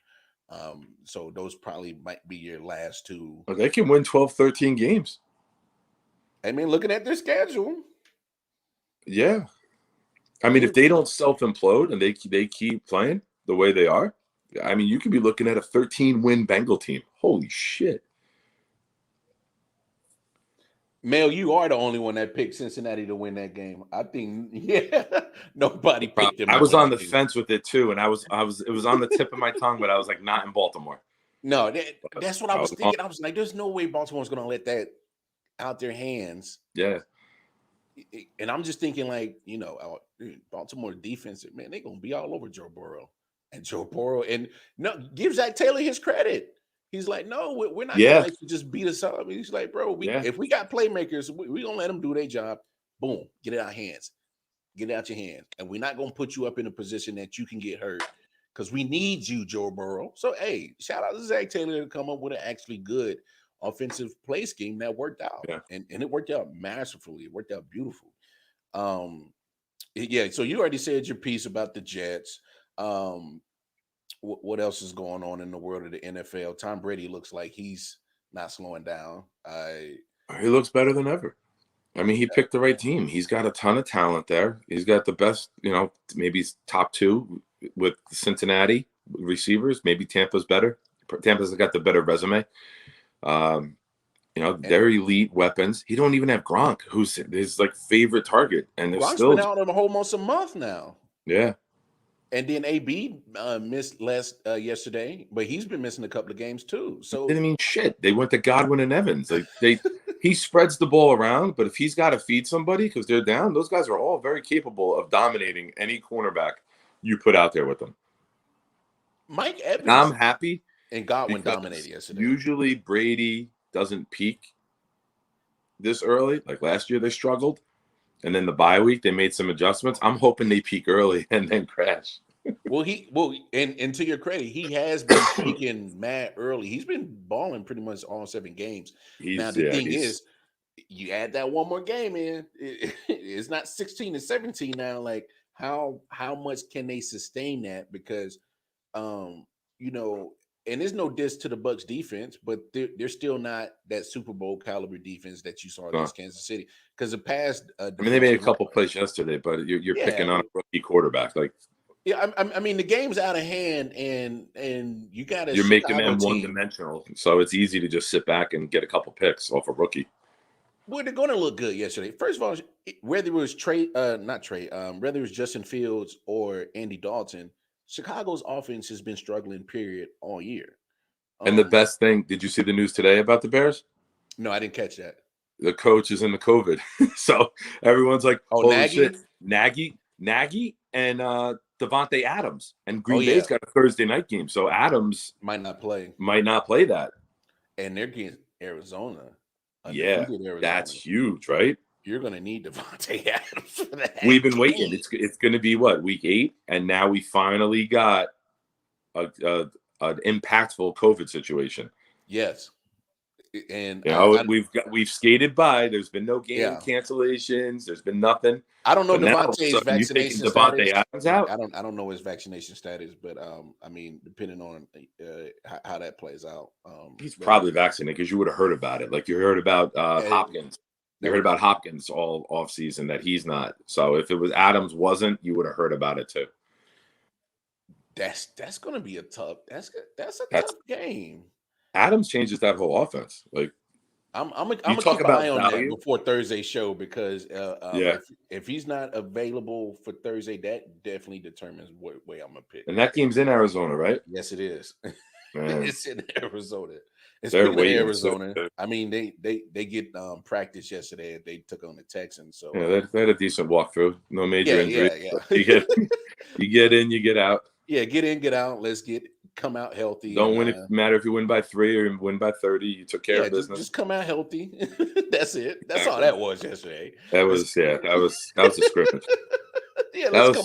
So those probably might be your last 2. Well, they can win 12, 13 games. I mean, looking at their schedule. Yeah. I mean, if they don't self-implode and they keep playing the way they are, I mean, you could be looking at a 13-win Bengal team. Holy shit. Mel, you are the only one that picked Cincinnati to win that game. I think, nobody picked them. I was on the fence with it too, and it was on the tip of my tongue, but I was like, not in Baltimore. No, that's what I was thinking. I was like, there's no way Baltimore's going to let that out their hands. Yeah. And I'm just thinking, like, Baltimore defense, man, they're going to be all over Joe Burrow. And Joe Burrow, and no, give Zach Taylor his credit. He's like, no, we're not going to let you just beat us up. He's like, bro, if we got playmakers, we're going to let them do their job. Boom, get it out of hands. Get it out your hands. And we're not going to put you up in a position that you can get hurt because we need you, Joe Burrow. So, hey, shout out to Zach Taylor to come up with an actually good offensive play scheme that worked out. Yeah. And it worked out masterfully. It worked out beautiful. So you already said your piece about the Jets. What else is going on in the world of the NFL? Tom Brady looks like he's not slowing down. He looks better than ever. I mean, he picked the right team. He's got a ton of talent there. He's got the best, maybe he's top 2 with Cincinnati receivers. Maybe Tampa's better. Tampa's got the better resume. They're elite weapons. He don't even have Gronk, who's his favorite target, and they're Gronk's been out almost a month now. Yeah. And then AB missed yesterday, but he's been missing a couple of games too. So didn't mean shit. They went to Godwin and Evans. He spreads the ball around, but if he's got to feed somebody because they're down, those guys are all very capable of dominating any cornerback you put out there with them. Mike Evans. And I'm happy. And Godwin dominated yesterday. Usually Brady doesn't peak this early. Like last year, they struggled. And then the bye week, they made some adjustments. I'm hoping they peak early and then crash. And to your credit, he has been peaking mad early. He's been balling pretty much all 7 games. Now, the thing is, you add that one more game in, it's not 16 and 17 now. Like, how much can they sustain that? Because, and there's no diss to the Bucs defense, but they're still not that Super Bowl caliber defense that you saw against Kansas City. Because the past, they made a couple plays yesterday, but you're picking on a rookie quarterback. I mean, the game's out of hand, and you got to. You're making them one-dimensional, so it's easy to just sit back and get a couple picks off a rookie. Well, they're going to look good yesterday. First of all, whether it was whether it was Justin Fields or Andy Dalton, Chicago's offense has been struggling, period, all year. And the best thing, did you see the news today about the Bears? No, I didn't catch that. The coach is in the COVID. So everyone's like, Nagy? Shit. Nagy, and Devontae Adams. And Green Bay's got a Thursday night game. So Adams might not play that. And they're getting Arizona. Yeah, that's huge, right? You're going to need Devontae Adams for that. We've been waiting. It's going to be week 8, and now we finally got an impactful COVID situation. Yes, and we've skated by. There's been no game cancellations. There's been nothing. I don't know Devontae's vaccination status. Adams out? I don't know his vaccination status, but I mean, depending on how that plays out, he's probably vaccinated because you would have heard about it. Like you heard about Hopkins. You heard about Hopkins all offseason that he's not. So if it was Adams wasn't, you would have heard about it too. That's gonna be a tough. That's a tough game. Adams changes that whole offense. Like I'm gonna talk keep an about eye on value. that before Thursday's show because Yeah. if he's not available for Thursday, that definitely determines what way I'm gonna pick. And that game's in Arizona, right? Yes, it is. Man. It's in Arizona. They're Speaking of waiting. Arizona, I mean they get practice yesterday. They took on the Texans, so Yeah, they had a decent walkthrough. No major injuries. Yeah. You get in, you get out. Yeah, get in, get out. Let's come out healthy. Don't win. It matter if you win by 3 or win by 30. You took care of business. Just come out healthy. That's it. That's all that was yesterday. That was a scrimmage. Yeah, let's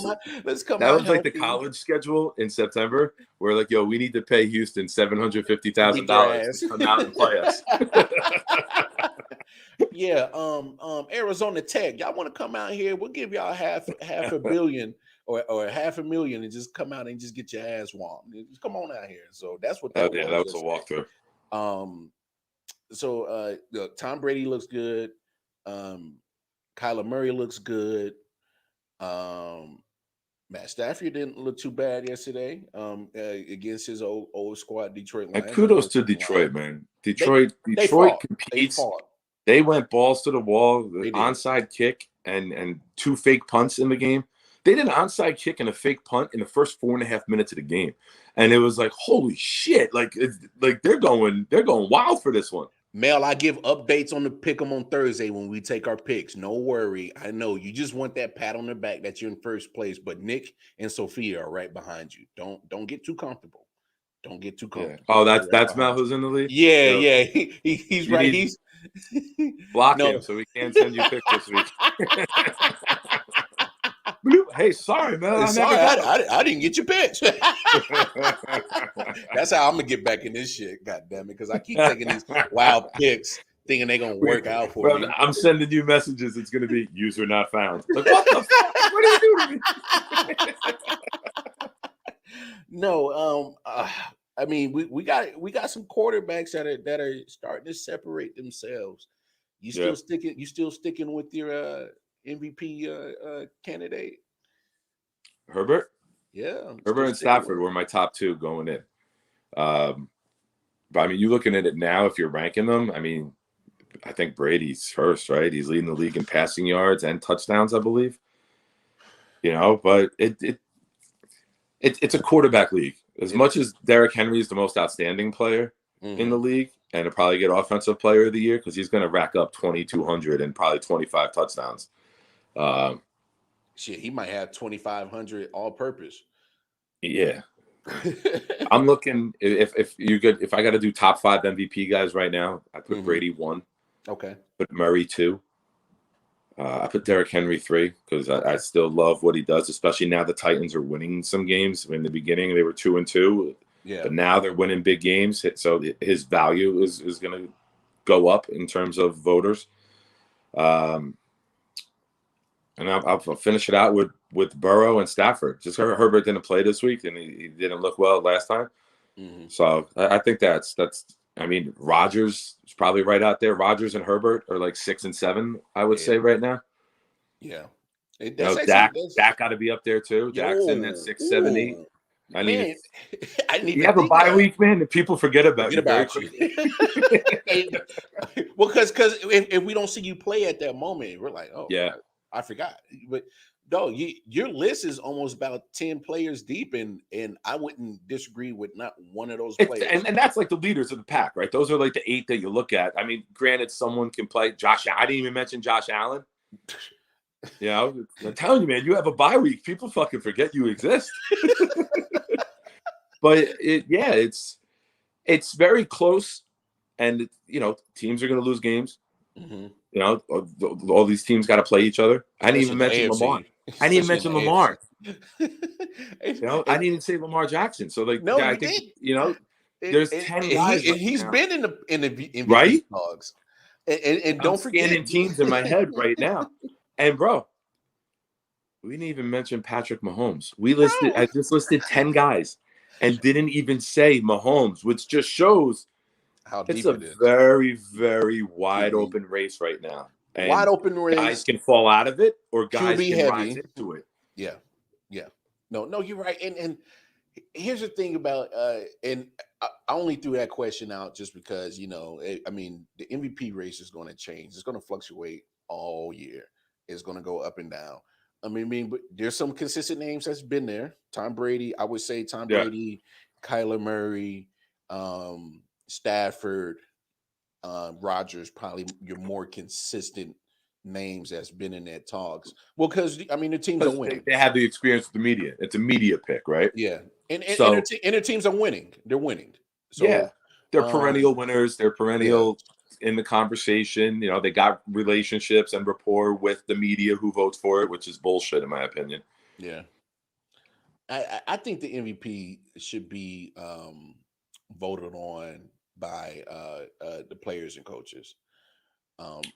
come out. That was like the college schedule in September, where like, yo, we need to pay Houston $750,000 to come out and play us. Yeah, Arizona Tech, y'all want to come out here? We'll give y'all half a billion or $500,000 and just come out and just get your ass warmed. Just come on out here. So that's what that was. Yeah, that was a walkthrough. So Tom Brady looks good. Kyler Murray looks good. Matt Stafford didn't look too bad yesterday against his old squad, Detroit Lions. And kudos to Detroit, man. Detroit competes. They went balls to the wall, the onside kick and 2 fake punts in the game. They did an onside kick and a fake punt in the first 4.5 minutes of the game. And it was like, holy shit. Like they're going wild for this one. Mel, I give updates on the pick 'em on Thursday when we take our picks. No worry. I know you just want that pat on the back that you're in first place, but Nick and Sophia are right behind you. Don't get too comfortable. Don't get too comfortable. Yeah. Oh, that's Mel who's in the league? Yeah, yeah. He's right. He's block him so he can't send you picks this week. Hey, sorry, man. I didn't get your pitch. That's how I'm gonna get back in this shit. God damn it, because I keep taking these wild picks, thinking they're gonna work out for me. I'm sending you messages. It's gonna be user not found. Like, what the fuck? What are you doing to me? No, I mean we got some quarterbacks that are starting to separate themselves. You still sticking with your MVP candidate? Herbert? Yeah. Herbert and Stafford were my top 2 going in. But I mean, you looking at it now, if you're ranking them, I mean, I think Brady's first, right? He's leading the league in passing yards and touchdowns, I believe. You know, but it's a quarterback league. As much as Derrick Henry is the most outstanding player in the league, and he'll probably get Offensive Player of the Year because he's going to rack up 2,200 and probably 25 touchdowns. Shit, he might have 2,500 all-purpose. Yeah, I'm looking. If I got to do top 5 MVP guys right now, I put Brady 1. Okay. Put Murray 2. I put Derrick Henry 3 because I still love what he does, especially now the Titans are winning some games. In the beginning, they were 2-2. Yeah. But now they're winning big games, so his value is going to go up in terms of voters. And I'll finish it out with Burrow and Stafford. Just Herbert didn't play this week, and he didn't look well last time. So I think that's. I mean, Rodgers is probably right out there. Rodgers and Herbert are like 6 and 7, I would say right now. Yeah. Dak got to be up there too. Dak's in that 6, 7, 8. I need. You have a bye week, man, and people forget about you. Well, because if we don't see you play at that moment, we're like, oh yeah, I forgot. But no, your list is almost about 10 players deep, and I wouldn't disagree with not one of those players. And that's like the leaders of the pack, right? Those are like the 8 that you look at. I mean, granted, someone can play Josh. I didn't even mention Josh Allen. You know, I'm telling you, man, you have a bye week. People fucking forget you exist. But it's very close, and you know, teams are going to lose games. You know, all these teams got to play each other. I didn't even mention Lamar. I didn't even mention Lamar. You know, I didn't even say Lamar Jackson. So like, no, I think you know, there's 10 guys. He's been in the MVP right dogs. And don't forget, scanning teams in my head right now. And bro, we didn't even mention Patrick Mahomes. I just listed 10 guys and didn't even say Mahomes, which just shows how deep it's a very, very wide open race right now. wide And open guys race, can fall out of it or guys QB can rise heavy. into it. Yeah, yeah. No, you're right. And here's the thing about and I only threw that question out just because I mean the MVP race is going to change. It's going to fluctuate all year. It's going to go up and down. But there's some consistent names that's been there. Tom Brady, I would say Tom Yeah. Brady, Kyler Murray, Stafford, Rodgers, probably your more consistent names that's been in that talks. Well, because the teams are winning. They have the experience with the media. It's a media pick, right? Yeah, and So their teams are winning. They're winning. So yeah, they're perennial winners. They're yeah, perennial in the conversation. They got relationships and rapport with the media who votes for it, which is bullshit in my opinion. yeah. I think the MVP should be voted on by the players and coaches.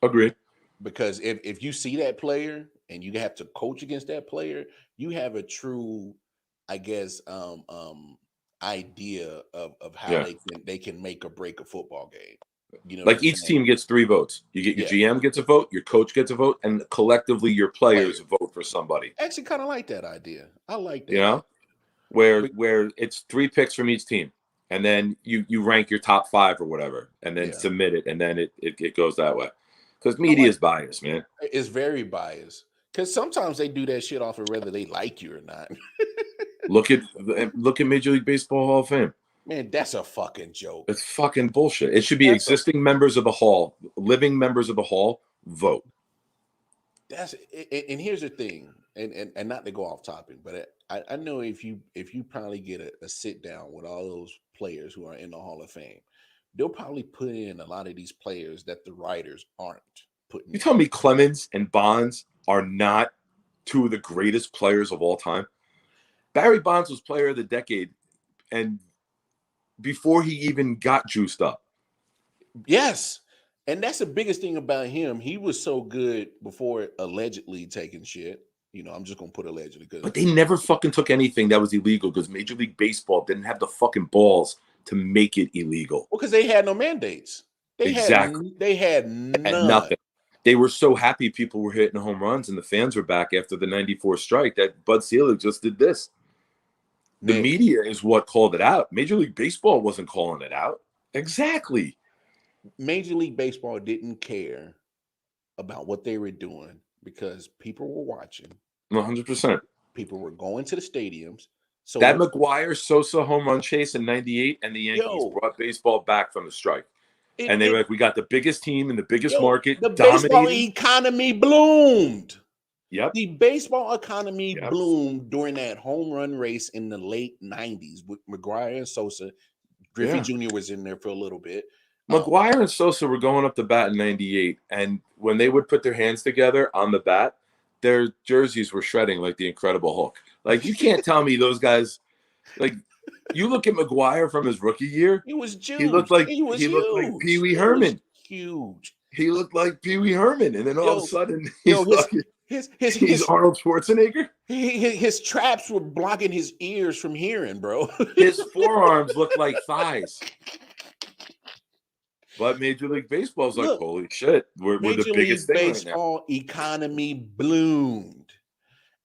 Agreed. Because if you see that player and you have to coach against that player, you have a true, I guess, idea of how Yeah. they can make or break a football game. You know what I'm Like each saying? team gets 3 votes. You get your Yeah. GM gets a vote, your coach gets a vote, and collectively your players Player. vote for somebody. Actually, kind of like that idea. I like that. You know, idea. where it's 3 picks from each team, and then you rank your top 5 or whatever, and then Yeah. submit it, and then it goes that way. Because media is biased, man. It's very biased. Because sometimes they do that shit off of whether they like you or not. Look at Major League Baseball Hall of Fame. Man, that's a fucking joke. It's fucking bullshit. It should be existing members of the hall, living members of the hall, vote. And here's the thing, and not to go off topic, but I know if you probably get a sit down with all those players who are in the Hall of Fame, they'll probably put in a lot of these players that the writers aren't putting. You tell me Clemens and Bonds are not 2 of the greatest players of all time? Barry Bonds was player of the decade, and before he even got juiced up. Yes. And that's the biggest thing about him. He was so good before allegedly taking shit. I'm just gonna put allegedly, but they never fucking took anything that was illegal because Major League Baseball didn't have the fucking balls to make it illegal. Well, because they had no mandates. They had none. Nothing. They were so happy people were hitting home runs and the fans were back after the 94 strike that Bud Selig just did this. The media is what called it out. Major League Baseball wasn't calling it out. Exactly. Major League Baseball didn't care about what they were doing because people were watching. 100%. People were going to the stadiums. So that McGuire-Sosa home run chase in 98 and the Yankees brought baseball back from the strike. And they were like, we got the biggest team in the biggest market. The baseball economy bloomed. Yep. The baseball economy bloomed during that home run race in the late 90s with McGuire and Sosa. Griffey Jr. was in there for a little bit. McGuire and Sosa were going up the bat in 98. And when they would put their hands together on the bat, their jerseys were shredding like the Incredible Hulk. Like, you can't tell me those guys, like, you look at McGuire from his rookie year. He was huge. He looked like Pee Wee Herman. Huge. He looked like Pee Wee Herman. And then all of a sudden, he's Arnold Schwarzenegger. His traps were blocking his ears from hearing, bro. His forearms looked like thighs. But Major League Baseball's like, holy shit, we're the biggest thing right now. Major League Baseball economy bloomed.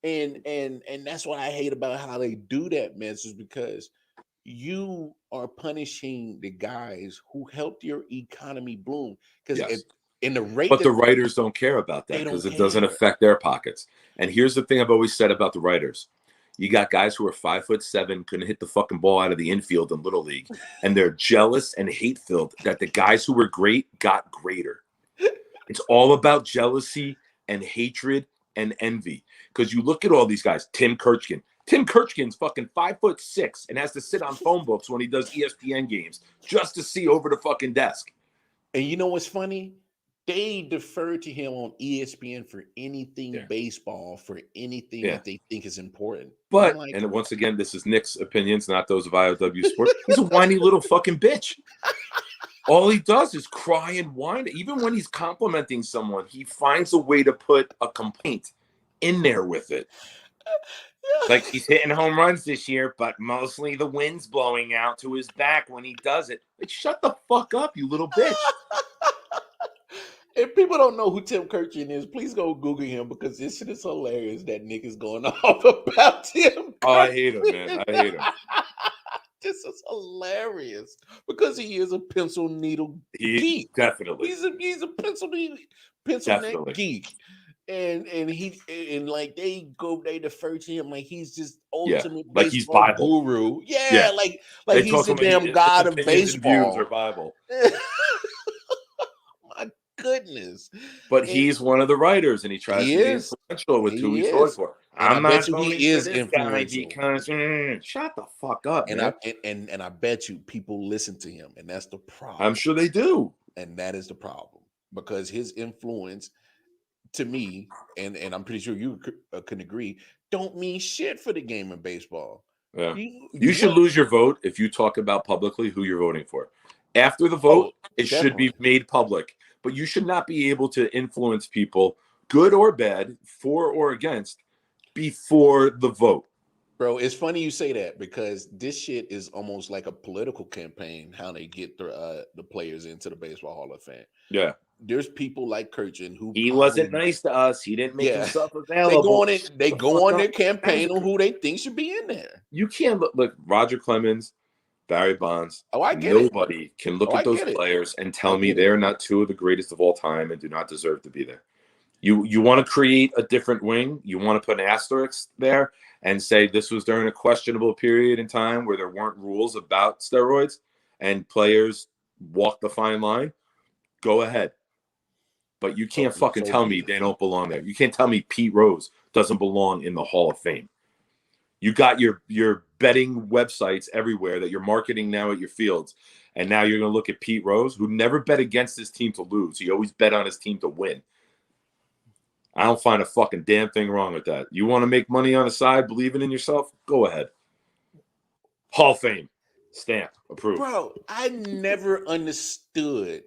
And that's what I hate about how they do that, man, is because you are punishing the guys who helped your economy bloom. Because in the rate, but the writers don't care about that because it doesn't affect their pockets. And here's the thing I've always said about the writers: you got guys who are 5'7", couldn't hit the fucking ball out of the infield in Little League, and they're jealous and hate-filled that the guys who were great got greater. It's all about jealousy and hatred and envy. Because you look at all these guys, Tim Kurchkin. Tim Kurchkin's fucking 5'6" and has to sit on phone books when he does ESPN games just to see over the fucking desk. And you know what's funny? They defer to him on ESPN for anything baseball, for anything that they think is important. But, and once again, this is Nick's opinions, not those of I.O.W. Sports. He's a whiny little fucking bitch. All he does is cry and whine. Even when he's complimenting someone, he finds a way to put a complaint in there with it. Like, he's hitting home runs this year, but mostly the wind's blowing out to his back when he does it. Like, shut the fuck up, you little bitch. If people don't know who Tim Kurkjian is, please go Google him because this shit is hilarious that Nick is going off about Tim Oh, I hate him, man. Kurkjian. I hate him. This is hilarious because he is a pencil needle He geek. definitely. He's a pencil neck geek. And like they defer to him like he's just ultimate like he's baseball Bible. guru. Yeah. Like They he's talk the about damn god of opinions and views baseball. are Bible. My goodness. But And he's one of the writers, and he tries to be is. influential with who he's He voting is. for. And I I'm bet not you he voting is for this guy influential. because shut the fuck up, And man. and I bet you people listen to him, and that's the problem. I'm sure they do. And that is the problem because his influence, to me, and I'm pretty sure you can agree, don't mean shit for the game of baseball. Yeah. You should lose your vote if you talk about publicly who you're voting for. After the vote, it should be made public. But you should not be able to influence people, good or bad, for or against, before the vote. Bro, it's funny you say that because this shit is almost like a political campaign, how they get the players into the Baseball Hall of Fame. Yeah. There's people like Kurkjian who he wasn't nice to us. He didn't make himself available. They go on their campaign on who they think should be in there. You can't look Roger Clemens, Barry Bonds. Oh, I get Nobody can look at those players and tell me they're not two of the greatest of all time and do not deserve to be there. You want to create a different wing. You want to put an asterisk there and say this was during a questionable period in time where there weren't rules about steroids and players walked the fine line. Go ahead. But you can't fucking tell me they don't belong there. You can't tell me Pete Rose doesn't belong in the Hall of Fame. You got your betting websites everywhere that you're marketing now at your fields. And now you're going to look at Pete Rose, who never bet against his team to lose. He always bet on his team to win. I don't find a fucking damn thing wrong with that. You want to make money on the side, believing in yourself? Go ahead. Hall of Fame. Stamp. Approved. Bro, I never understood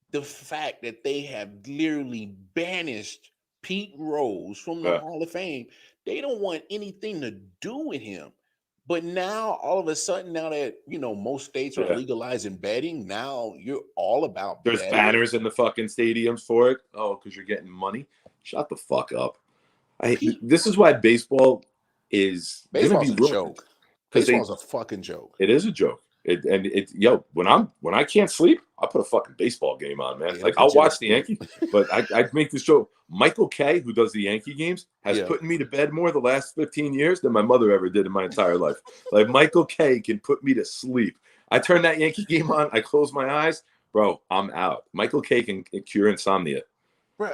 the fact that they have literally banished Pete Rose from the Hall of Fame. They don't want anything to do with him. But now, all of a sudden, now that, most states are legalizing betting, now you're all about There's betting. banners in the fucking stadiums for it. Oh, because you're getting money? Shut the fuck up. This is why baseball is Baseball's a joke. Baseball's a fucking joke. It is a joke. When I can't sleep, I put a fucking baseball game on, man. Like I'll watch the Yankees, but I make this joke. Michael Kay, who does the Yankee games, has put me to bed more the last 15 years than my mother ever did in my entire life. Like Michael Kay can put me to sleep. I turn that Yankee game on, I close my eyes, bro, I'm out. Michael Kay can cure insomnia. Bro,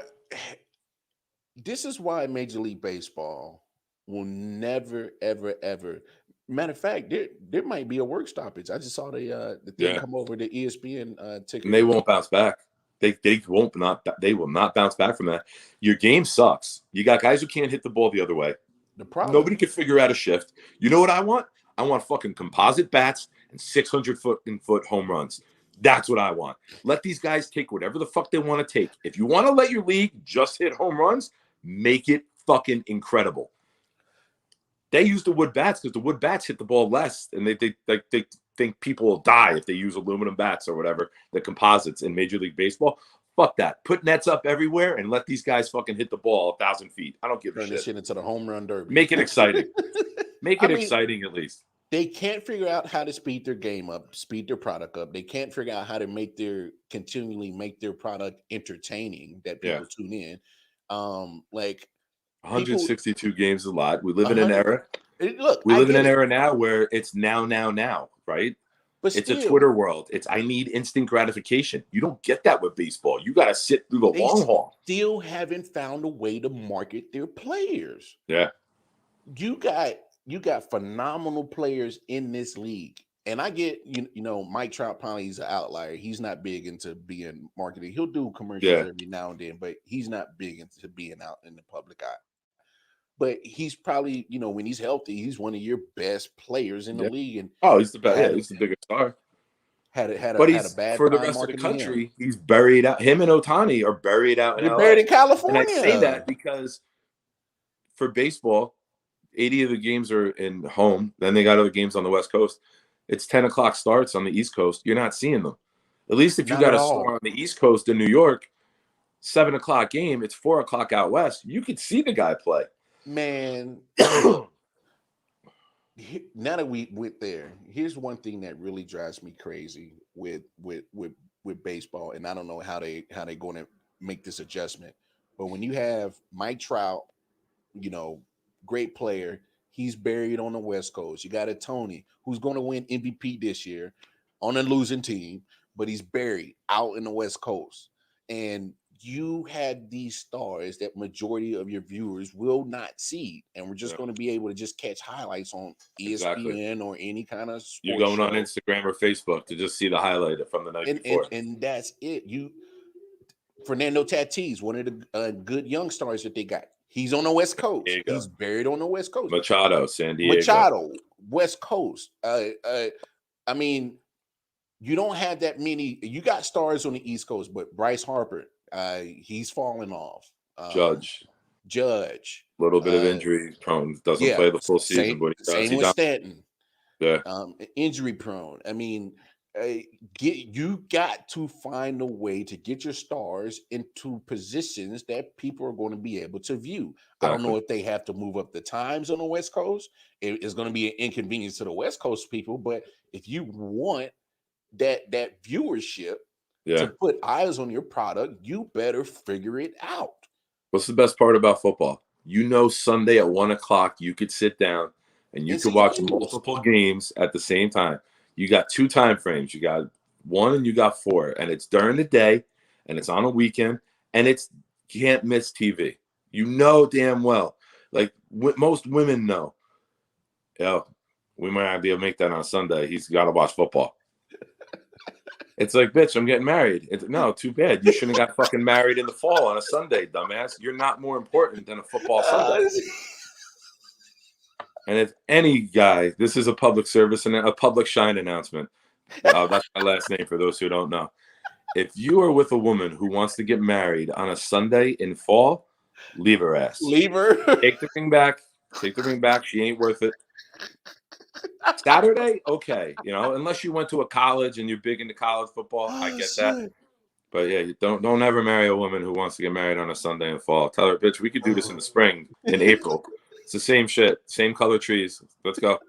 this is why Major League Baseball will never, ever, ever. Matter of fact, there might be a work stoppage. I just saw the thing come over the ESPN ticket. And they won't bounce back. They will not bounce back from that. Your game sucks. You got guys who can't hit the ball the other way. The problem. Nobody can figure out a shift. You know what I want? I want fucking composite bats and 600-foot home runs. That's what I want. Let these guys take whatever the fuck they want to take. If you want to let your league just hit home runs, make it fucking incredible. They use the wood bats because the wood bats hit the ball less, and they think people will die if they use aluminum bats or whatever, the composites in Major League Baseball. Fuck that. Put nets up everywhere and let these guys fucking hit the ball 1,000 feet. I don't give a shit. Turn this shit into the home run derby. Make it exciting. Make it exciting at least. They can't figure out how to speed their game up, speed their product up. They can't figure out how to continually make their product entertaining that people tune in. 162 games is a lot. We live in an era. We live in an era now where it's now, right? But it's a Twitter world. I need instant gratification. You don't get that with baseball. You got to sit through the long haul. Still haven't found a way to market their players. Yeah. You got phenomenal players in this league. And I get, Mike Trout probably is an outlier. He's not big into being marketed. He'll do commercials every now and then, but he's not big into being out in the public eye. But he's probably, when he's healthy, he's one of your best players in the league. And he's the best. He's the biggest star. Had a bad for the rest of the country. He's buried out. Him and Ohtani are buried out in LA. Buried in California. And I say that because for baseball, 80 of the games are in home. Then they got other games on the West Coast. It's 10 o'clock starts on the East Coast. You're not seeing them. At least if you got a star on the East Coast in New York, 7:00 game. It's 4:00 out west. You could see the guy play. Man, now that we went there, here's one thing that really drives me crazy with baseball, and I don't know how they're going to make this adjustment. But when you have Mike Trout, great player, he's buried on the West Coast. You got a Tony who's going to win MVP this year on a losing team, but he's buried out in the West Coast. And you had these stars that majority of your viewers will not see, and we're just going to be able to just catch highlights on ESPN or any kind of sports You're going show. on Instagram or Facebook to just see the highlight from the night before, and that's it. Fernando Tatis, one of the good young stars that they got. He's on the West Coast. He's buried on the West Coast. Machado, San Diego. Machado, West Coast. I mean, you don't have that many. You got stars on the East Coast, but Bryce Harper, he's falling off. Judge. A little bit of injury prone. Doesn't play the full season, but he does. Same with Stanton. Yeah. Injury prone. I mean, you got to find a way to get your stars into positions that people are going to be able to view. Exactly. I don't know if they have to move up the times on the West Coast. It's going to be an inconvenience to the West Coast people, but if you want that viewership to put eyes on your product, you better figure it out. What's the best part about football? Sunday at 1:00, you could sit down and you could watch multiple games at the same time. You got 2 time frames. You got 1 and you got 4, and it's during the day, and it's on a weekend, and you can't miss TV. Damn well, like most women know. We might not be able to make that on Sunday. He's got to watch football. It's like, bitch, I'm getting married. No, too bad. You shouldn't have got fucking married in the fall on a Sunday, dumbass. You're not more important than a football Sunday. And if any guy, this is a public service and a public shine announcement. That's my last name for those who don't know. If you are with a woman who wants to get married on a Sunday in fall, leave her ass. Leave her. Take the ring back. Take the ring back. She ain't worth it. Saturday, okay. Unless you went to a college and you're big into college football, I get that. But yeah, don't ever marry a woman who wants to get married on a Sunday in fall. Tell her, bitch, we could do this in the spring, in April. It's the same shit, same color trees. Let's go.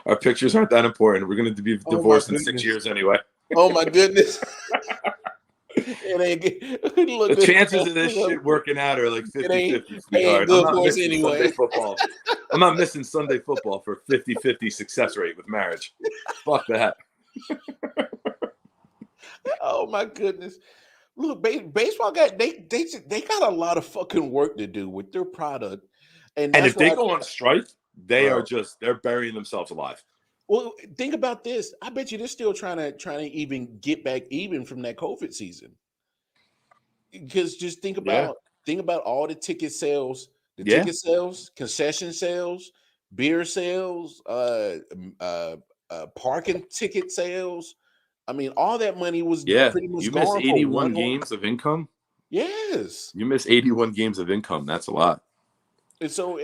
Our pictures aren't that important. We're going to be divorced in 6 years anyway. Oh my goodness. The chances of this shit working out are like 50-50, sweetheart. I'm not missing anyway. Sunday football. I'm not missing Sunday football for 50-50 success rate with marriage. Fuck that. Oh my goodness. Look, baseball got they got a lot of fucking work to do with their product. And if they go on strike, they're burying themselves alive. Well, think about this. I bet you they're still trying to even get back even from that COVID season. Because just think about all the ticket sales, ticket sales, concession sales, beer sales, parking ticket sales. I mean, all that money was pretty much you gone. Miss 81 games of income. Yes, you miss 81 games of income. That's a lot. And so,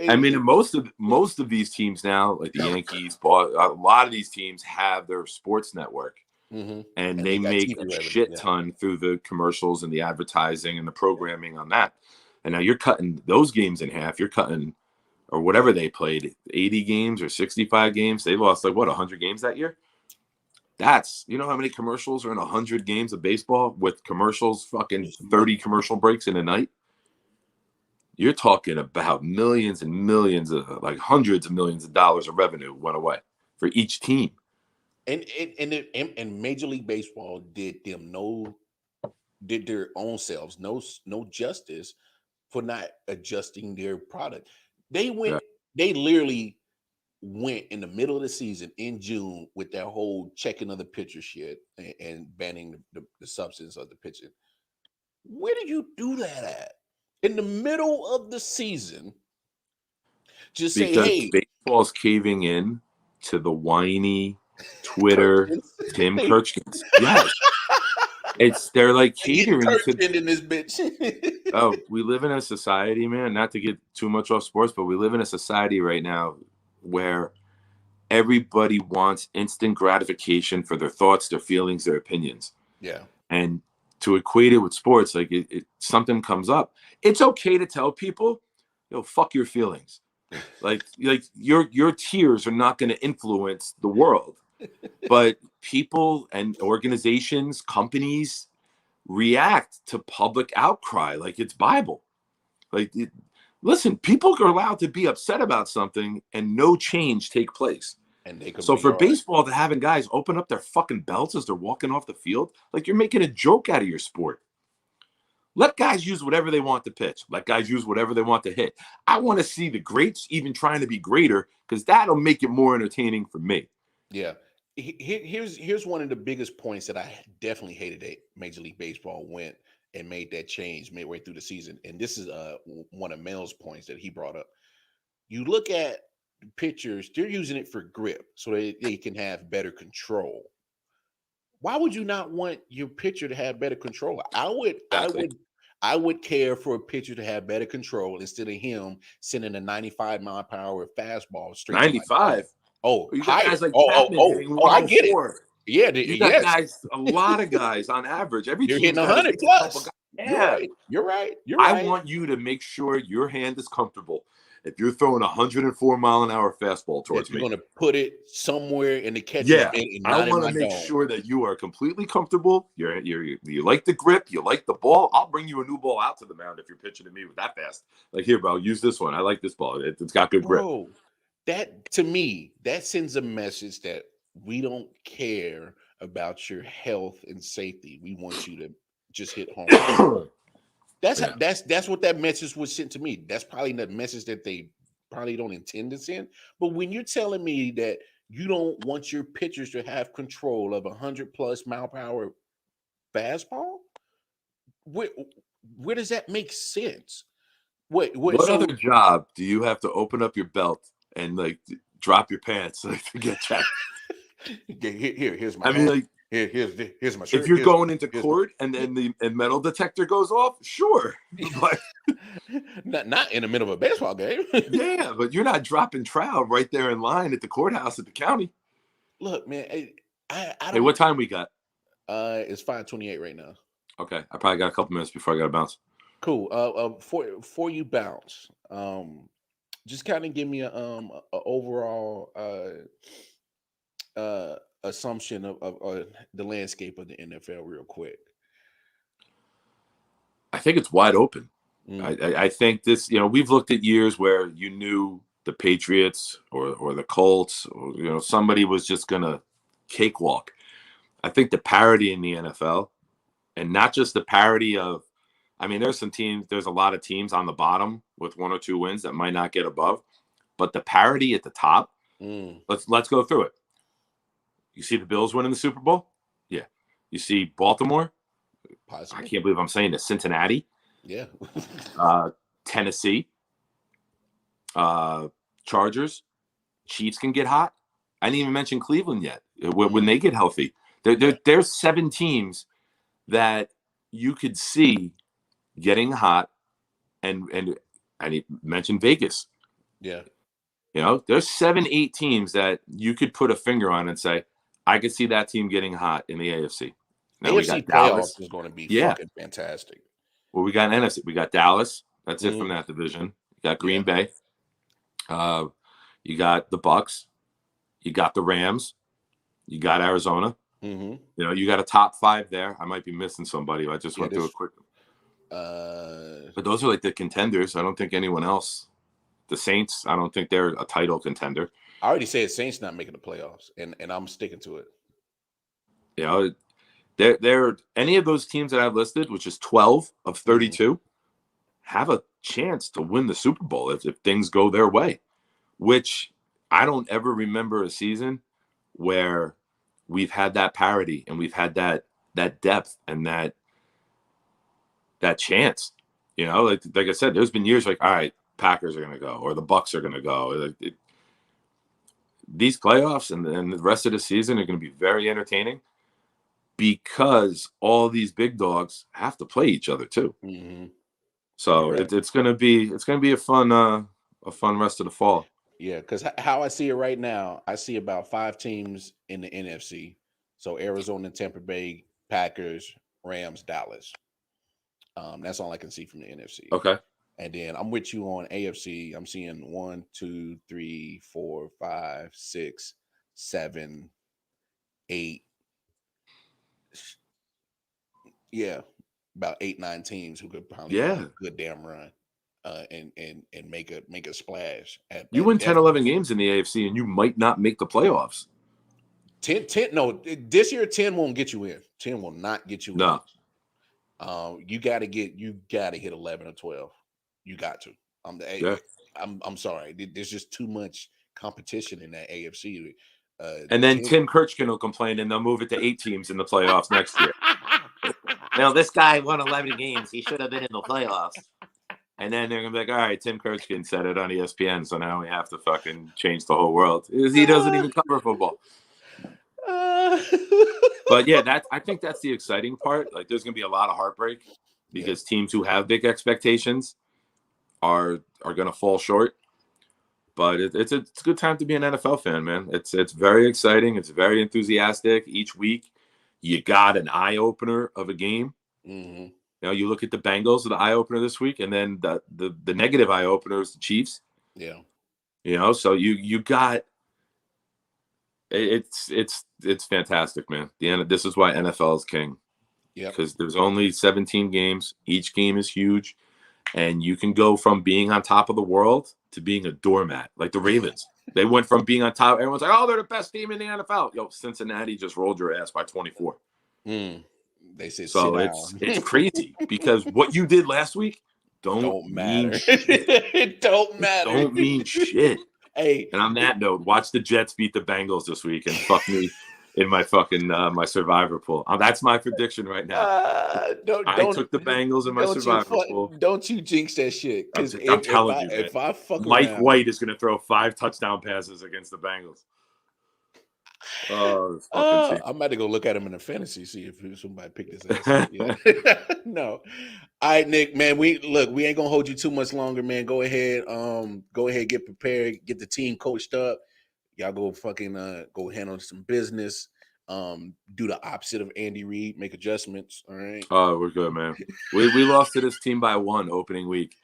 most of these teams now, like the Yankees, a lot of these teams have their sports network, and they make a shit ton through the commercials and the advertising and the programming on that. And now you're cutting those games in half. You're cutting, or whatever they played, 80 games or 65 games. They lost 100 games that year. That's, how many commercials are in 100 games of baseball with commercials, fucking 30 commercial breaks in a night? You're talking about millions and millions of, hundreds of millions of dollars of revenue went away for each team. And Major League Baseball did their own selves no justice for not adjusting their product. They literally went in the middle of the season in June with that whole checking of the pitcher shit and banning the substance of the pitching. Where do you do that at? In the middle of the season, just because say, hey, baseball's caving in to the whiny Twitter Tim Kirchkins. Yes. They're like catering to in this bitch. Oh, we live in a society, man, not to get too much off sports, but we live in a society right now where everybody wants instant gratification for their thoughts, their feelings, their opinions. Yeah. And to equate it with sports, like something comes up, it's okay to tell people, fuck your feelings. Like your tears are not going to influence the world, but people and organizations, companies react to public outcry like it's Bible. Listen, people are allowed to be upset about something and no change take place. And they could So be for all right. baseball to having guys open up their fucking belts as they're walking off the field, like you're making a joke out of your sport. Let guys use whatever they want to pitch. Let guys use whatever they want to hit. I want to see the greats even trying to be greater because that'll make it more entertaining for me. Yeah. Here's one of the biggest points that I definitely hated that Major League Baseball went and made that change midway through the season. And this is one of Mel's points that he brought up. You look at pitchers, they're using it for grip so they can have better control. Why would you not want your pitcher to have better control? I would care for a pitcher to have better control instead of him sending a 95-mile-per-hour fastball straight to my dome. 95. Oh, You got higher. guys like Chapman hitting I get it. 104. Yeah, You got yes. guys, a lot of guys on average. Every They're team's hitting got 100 a couple plus. guys. Yeah. You're right. You're right. I want you to make sure your hand is comfortable. If you're throwing a 104-mile-an-hour fastball towards you're me, going to put it somewhere in the catcher's yeah, head and I not in want my to make dome. sure that you are completely comfortable. You like the grip, you like the ball. I'll bring you a new ball out to the mound if you're pitching to me with that fast. Like, here, bro, use this one. I like this ball. It's got good grip. Bro, that to me, that sends a message that we don't care about your health and safety. We want you to just hit home runs. That's what that message was sent to me. That's probably the message that they probably don't intend to send. But when you're telling me that you don't want your pitchers to have control of 100+ mile per hour fastball, where does that make sense? What What so other job do you have to open up your belt and like drop your pants to get checked? here's my I mean, hat. like, Here's my shirt. if you're going into here's court and then the metal detector goes off, sure. But not in the middle of a baseball game. yeah, but you're not dropping trout right there in line at the courthouse at the county. Look, man, I don't. Hey, what time we got? It's 5:28 right now. Okay, I probably got a couple minutes before I got to bounce. Cool. For you bounce, just kind of give me a overall assumption of the landscape of the NFL real quick. I think it's wide open. I think this, we've looked at years where you knew the Patriots or the Colts or, somebody was just going to cakewalk. I think the parity in the NFL, and not just the parity of, there's a lot of teams on the bottom with 1 or 2 wins that might not get above, but the parity at the top, let's go through it. You see the Bills winning the Super Bowl? Yeah. You see Baltimore? Possibly. I can't believe I'm saying this. Cincinnati? Yeah. Tennessee? Chargers? Chiefs can get hot. I didn't even mention Cleveland yet. When they get healthy. There's 7 teams that you could see getting hot, and I mentioned Vegas. Yeah. There's 7, 8 teams that you could put a finger on and say, I could see that team getting hot in the AFC. Now AFC we got playoffs Dallas. is going to be fucking fantastic. Well, we got NFC. We got Dallas. That's it from that division. You got Green Bay. You got the Bucks. You got the Rams. You got Arizona. You got a top 5 there. I might be missing somebody. I just went through a quick. But those are like the contenders. I don't think anyone else. The Saints, I don't think they're a title contender. I already said Saints not making the playoffs, and I'm sticking to it. They're any of those teams that I've listed, which is 12 of 32, have a chance to win the Super Bowl if things go their way, which I don't ever remember a season where we've had that parity and we've had that depth and that chance. Like I said, there's been years like, all right, Packers are going to go or the Bucks are going to go. These playoffs and the rest of the season are going to be very entertaining because all these big dogs have to play each other too. So it's going to be a fun rest of the fall. Yeah, because how I see it right now, I see about 5 teams in the NFC. So Arizona, Tampa Bay, Packers, Rams, Dallas. That's all I can see from the NFC. Okay. And then I'm with you on AFC. I'm seeing 1, 2, 3, 4, 5, 6, 7, 8. Yeah, about 8, 9 teams who could probably go on Yeah. a good damn run, and make a splash You at win 10, definitely 11 games in the AFC, and you might not make the playoffs. 10. No, this year 10 won't get you in. 10 will not get you in. No. You got to hit 11 or 12. You got to. Yeah. I'm sorry. There's just too much competition in that AFC. And then 10. Tim Kirchkin will complain, and they'll move it to 8 teams in the playoffs next year. Now, this guy won 11 games. He should have been in the playoffs. And then they're going to be like, all right, Tim Kirchkin said it on ESPN, so now we have to fucking change the whole world. He doesn't even cover football. But yeah, I think that's the exciting part. Like, there's going to be a lot of heartbreak because teams who have big expectations are going to fall short. But it's a good time to be an NFL fan, man. It's very exciting. It's very enthusiastic. Each week, you got an eye opener of a game. Mm-hmm. You know, you look at the Bengals, the eye opener this week, and then the negative eye opener is the Chiefs. Yeah. You know, so you got it's fantastic, man. The end. This is why NFL is king. Yeah. Because there's only 17 games. Each game is huge, and you can go from being on top of the world to being a doormat, like the Ravens. They went from being on top. Everyone's like, "Oh, they're the best team in the NFL." Yo, Cincinnati just rolled your ass by 24. They said, so sit it's crazy because what you did last week don't mean matter. shit. It don't matter. It don't mean shit. Hey, and on that note, watch the Jets beat the Bengals this week and fuck me in my fucking my survivor pool. That's my prediction right now. I took the Bengals in my survivor pool. Don't you jinx that shit? Because I'm telling you, man. if I fuck Mike around, White is going to throw 5 touchdown passes against the Bengals. Oh, this fucking team. I'm about to go look at him in the fantasy, see if somebody picked his ass up. Yeah. No. All right, Nick, man. We ain't gonna hold you too much longer, man. Go ahead, get prepared, get the team coached up. Y'all go fucking go handle some business. Do the opposite of Andy Reid, make adjustments. All right. Oh, we're good, man. We lost to this team by 1 opening week.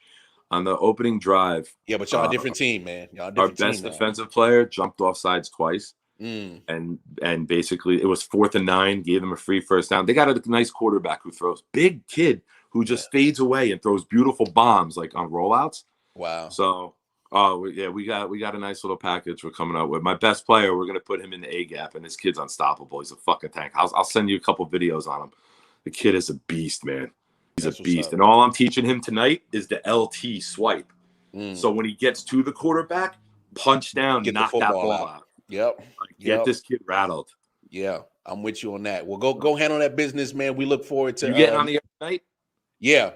On the opening drive. Yeah, but y'all a different team, man. Y'all a different team. Our best defensive player jumped off sides twice. And basically it was 4th and 9, gave them a free first down. They got a nice quarterback who throws, big kid who just fades away and throws beautiful bombs like on rollouts. Wow. So we got a nice little package we're coming out with. My best player, we're gonna put him in the A gap, and this kid's unstoppable. He's a fucking tank. I'll send you a couple videos on him. The kid is a beast, man. He's a beast. And all I'm teaching him tonight is the LT swipe. So when he gets to the quarterback, punch down, knock that ball out. Yep. Get this kid rattled. Yeah, I'm with you on that. Well, go handle that business, man. We look forward to you getting on the air tonight. Yeah.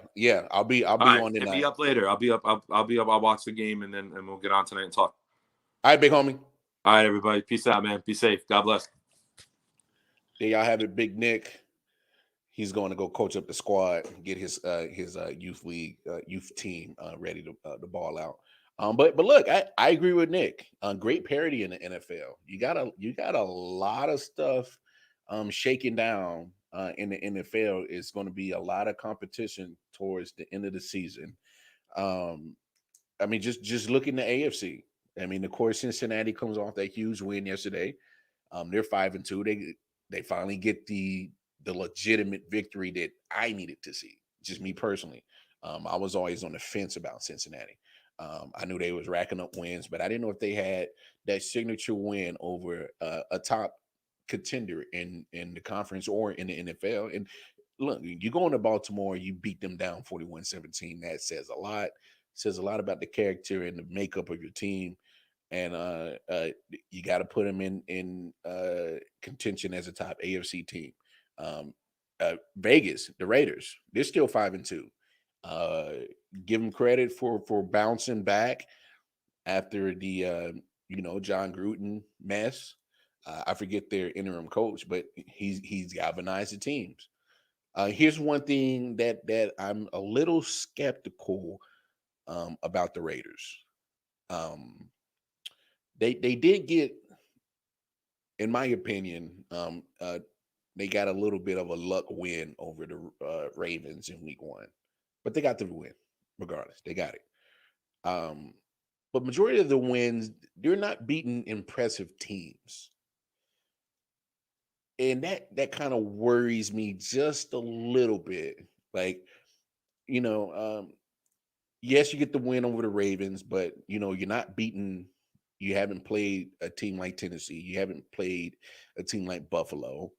I'll be on tonight. Hit me up later. I'll be up. I'll watch the game and we'll get on tonight and talk. All right, big homie. All right, everybody. Peace out, man. Be safe. God bless. There y'all have it, Big Nick. He's going to go coach up the squad, get his youth league youth team ready to ball out. But look, I agree with Nick. Great parity in the NFL. You got a lot of stuff shaking down in the NFL. It's going to be a lot of competition towards the end of the season. I mean, just look in the AFC. I mean, of course, Cincinnati comes off that huge win yesterday. They're 5-2. They finally get the legitimate victory that I needed to see. Just me personally. I was always on the fence about Cincinnati. I knew they was racking up wins, but I didn't know if they had that signature win over a top contender in the conference or in the NFL. And look, you go into Baltimore, you beat them down 41-17. That says a lot. Says a lot about the character and the makeup of your team. And you got to put them in contention as a top AFC team. Vegas, the Raiders, they're still 5-2. Give them credit for bouncing back after the John Gruden mess. I forget their interim coach, but he's galvanized the teams. Here's one thing that I'm a little skeptical about the Raiders. They did get, in my opinion, they got a little bit of a luck win over the Ravens in week 1, but they got the win regardless. They got it. Um, but majority of the wins, they're not beating impressive teams, and that kind of worries me just a little bit. Like, you know, yes, you get the win over the Ravens, but you're not beating. You haven't played a team like Tennessee. You haven't played a team like Buffalo.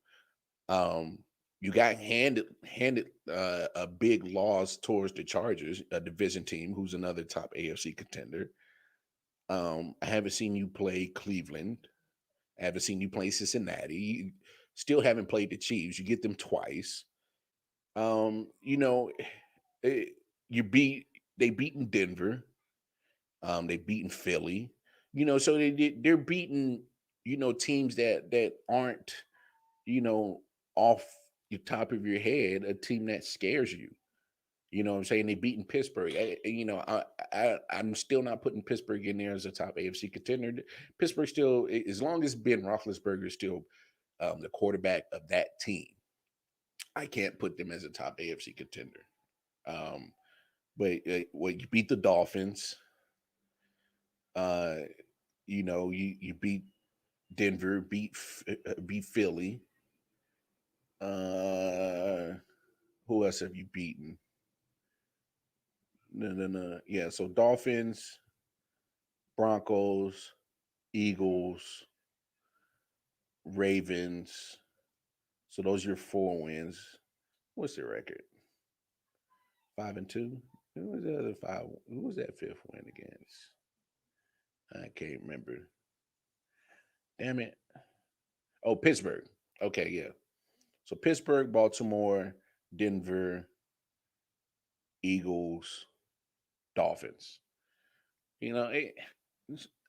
Um, you got handed a big loss towards the Chargers, a division team who's another top AFC contender. I haven't seen you play Cleveland. I haven't seen you play Cincinnati. You still haven't played the Chiefs. You get them twice. Um, you know, eh, you beat they beaten Denver. They beaten Philly. So they're beating teams that aren't you know off the top of your head, a team that scares you. You know what I'm saying? They beaten Pittsburgh. I'm still not putting Pittsburgh in there as a top AFC contender. Pittsburgh still, as long as Ben Roethlisberger is still the quarterback of that team, I can't put them as a top AFC contender. Um, but you beat the Dolphins. Uh, you beat Denver, beat Philly. Uh, who else have you beaten? No, no, no. Yeah, so Dolphins, Broncos, Eagles, Ravens. So those are your 4 wins. What's their record? 5-2. Who was the other 5? Who was that 5th win against? I can't remember. Damn it. Oh, Pittsburgh. Okay, yeah. So Pittsburgh, Baltimore, Denver, Eagles, Dolphins. You know, it,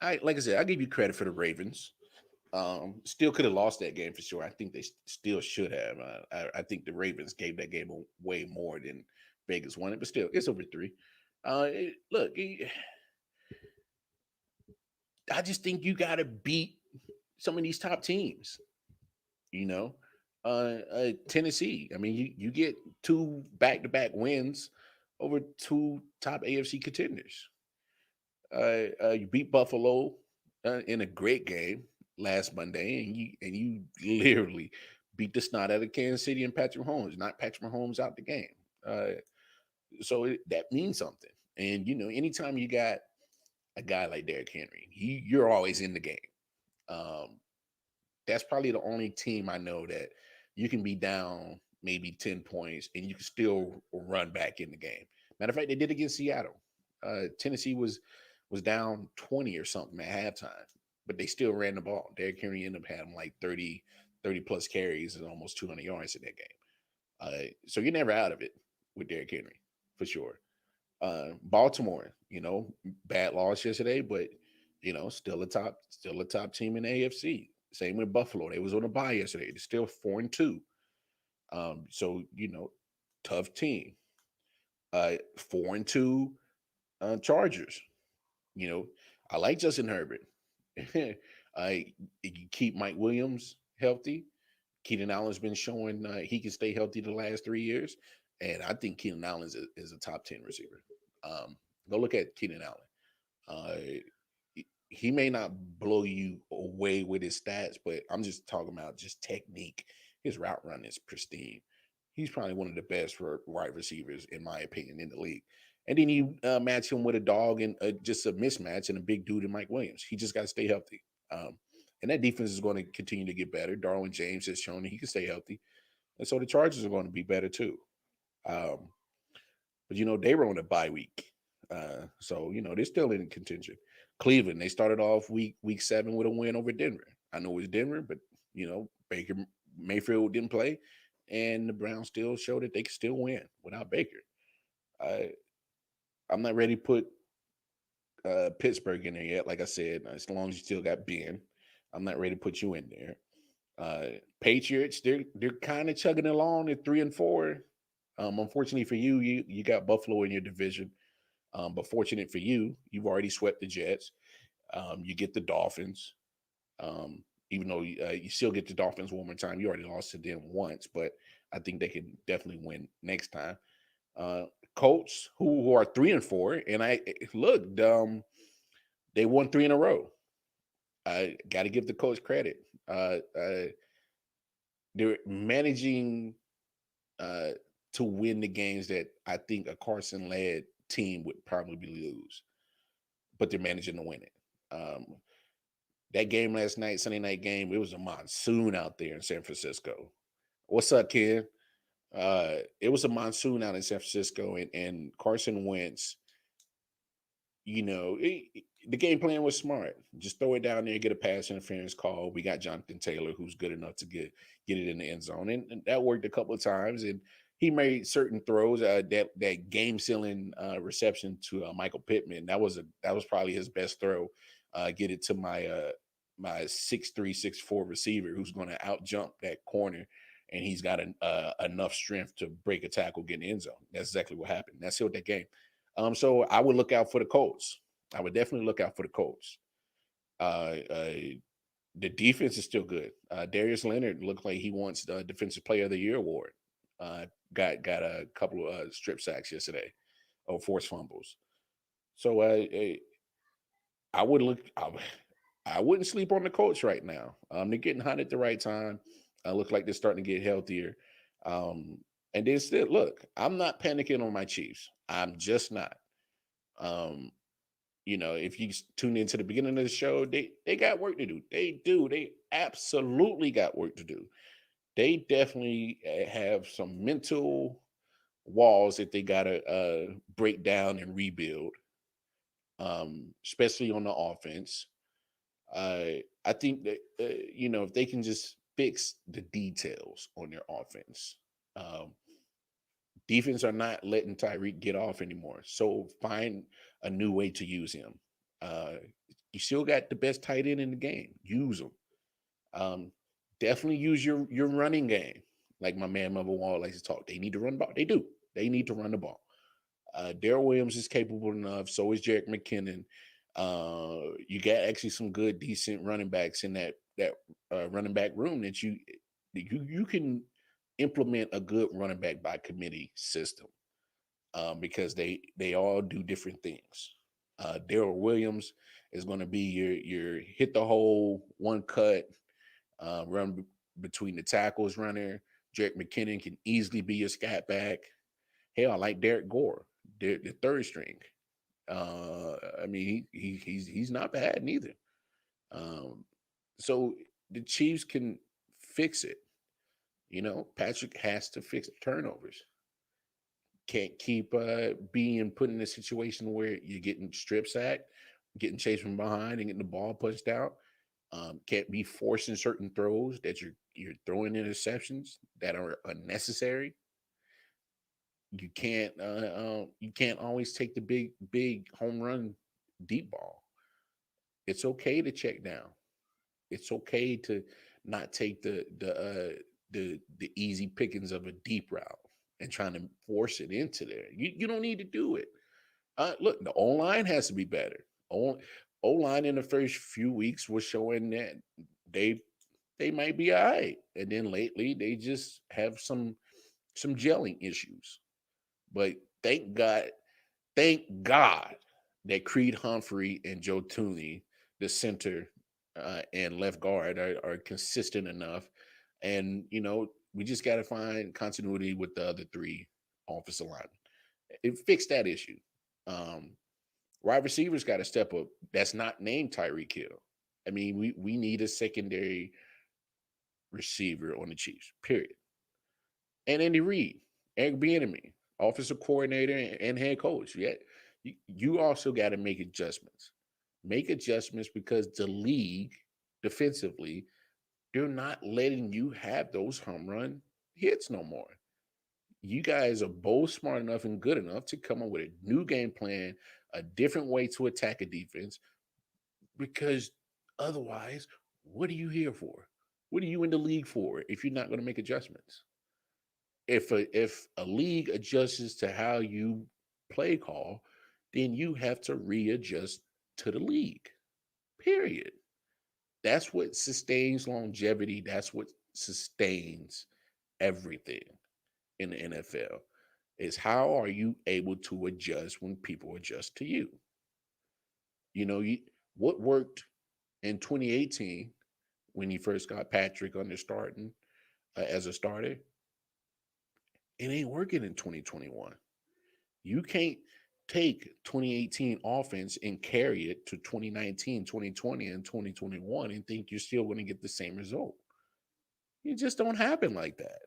I like I said, I give you credit for the Ravens. Still could have lost that game for sure. I think they still should have. I think the Ravens gave that game way more than Vegas won it, but still, it's over 3. Look, I just think you got to beat some of these top teams. You know, Tennessee. I mean, you get 2 back-to-back wins over 2 top AFC contenders. You beat Buffalo in a great game last Monday, and you literally beat the snot out of Kansas City and Patrick Mahomes. Not Patrick Mahomes out the game. That means something. And anytime you got a guy like Derrick Henry, you're always in the game. Um, that's probably the only team I know that you can be down maybe 10 points and you can still run back in the game. Matter of fact, they did against Seattle. Tennessee was down 20 or something at halftime, but they still ran the ball. Derrick Henry ended up having like 30 plus carries and almost 200 yards in that game. So you're never out of it with Derrick Henry, for sure. Baltimore, bad loss yesterday, but still a top team in the AFC. Same with Buffalo. They was on a bye yesterday. They're still 4-2. So tough team. 4-2 Chargers. You know, I like Justin Herbert. I You keep Mike Williams healthy. Keenan Allen's been showing he can stay healthy the last 3 years, and I think Keenan Allen is a top 10 receiver. Um, Go look at Keenan Allen. He may not blow you away with his stats, but I'm just talking about just technique. His route run is pristine. He's probably one of the best for wide receivers, in my opinion, in the league. And then you match him with a dog and just a mismatch and a big dude in Mike Williams. He just got to stay healthy. And that defense is going to continue to get better. Darwin James has shown that he can stay healthy. And so the Chargers are going to be better too. Um, but they were on a bye week. So they're still in contention. Cleveland, they started off week 7 with a win over Denver. I know it's Denver, but Baker Mayfield didn't play, and the Browns still showed that they could still win without Baker. I I'm not ready to put Pittsburgh in there yet. Like I said, as long as you still got Ben, I'm not ready to put you in there. Patriots, they're kind of chugging along at 3-4. Unfortunately for you, you got Buffalo in your division. But fortunate for you, you've already swept the Jets. You get the Dolphins. even though you still get the Dolphins one more time. You already lost to them once, but I think they can definitely win next time. Uh, Colts, who are 3-4, and I look, they won 3 in a row. I got to give the coach credit. They're managing uh, to win the games that I think a Carson led team would probably lose, but they're managing to win it. That game last night, Sunday night game, it was a monsoon out there in San Francisco. What's up, kid? It was a monsoon out in San Francisco, and Carson Wentz, the game plan was smart. Just throw it down there, get a pass interference call. We got Jonathan Taylor, who's good enough to get it in the end zone, and that worked a couple of times. And he made certain throws. That game sealing reception to Michael Pittman. That was probably his best throw. Get it to my 6'3", 6'4" receiver who's going to out jump that corner, and he's got enough strength to break a tackle, get in the end zone. That's exactly what happened. That sealed that game. So I would look out for the Colts. I would definitely look out for the Colts. Uh, uh, the defense is still good. Darius Leonard looked like he wants the Defensive Player of the Year award. Got a couple of strip sacks yesterday, or forced fumbles. So I would look. I wouldn't sleep on the Colts right now. They're getting hot at the right time. Look like they're starting to get healthier. And then still, look, I'm not panicking on my Chiefs. I'm just not. Um, if you tune into the beginning of the show, they got work to do. They do. They absolutely got work to do. They definitely have some mental walls that they gotta break down and rebuild. Especially on the offense. I think that if they can just fix the details on their offense. Um, Defense are not letting Tyreek get off anymore. So find a new way to use him. Uh, you still got the best tight end in the game. Use him. Um, Definitely use your running game. Like my man Mother Wall likes to talk. They need to run the ball. They do. They need to run the ball. Daryl Williams is capable enough. So is Jerick McKinnon. You got actually some good, decent running backs in that running back room that you can implement a good running back by committee system, because they all do different things. Daryl Williams is going to be your hit the hole, one cut, between the tackles runner. Jerick McKinnon can easily be your scat back. Hell, I like Derek Gore, the third string. I mean, he's not bad neither. Um, so the Chiefs can fix it. Patrick has to fix the turnovers. Can't keep being put in a situation where you're getting strip sacked, getting chased from behind, and getting the ball punched out. Can't be forcing certain throws that you're throwing interceptions that are unnecessary. You can't always take the big home run deep ball. It's okay to check down. It's okay to not take the easy pickings of a deep route and trying to force it into there. You don't need to do it. Look, the O line has to be better. O line in the first few weeks was showing that they they might be all right, and then lately they just have some gelling issues. But thank God that Creed Humphrey and Joe Tooney, the center and left guard, are consistent enough. And, we just got to find continuity with the other three offensive linemen. It fixed that issue. Um, Wide receivers got to step up. That's not named Tyreek Hill. I mean, we need a secondary receiver on the Chiefs, period. And Andy Reid, Eric Bieniemy, offensive coordinator and head coach. Yeah, you also got to make adjustments. Make adjustments because the league defensively, they're not letting you have those home run hits no more. You guys are both smart enough and good enough to come up with a new game plan, a different way to attack a defense, because otherwise, what are you here for? What are you in the league for if you're not going to make adjustments? If a league adjusts to how you play call, then you have to readjust to the league. Period. That's what sustains longevity. That's what sustains everything in the NFL is how are you able to adjust when people adjust to you? You know, what worked in 2018 when you first got Patrick under starting as a starter, it ain't working in 2021. You can't take 2018 offense and carry it to 2019, 2020, and 2021 and think you're still going to get the same result. It just don't happen like that.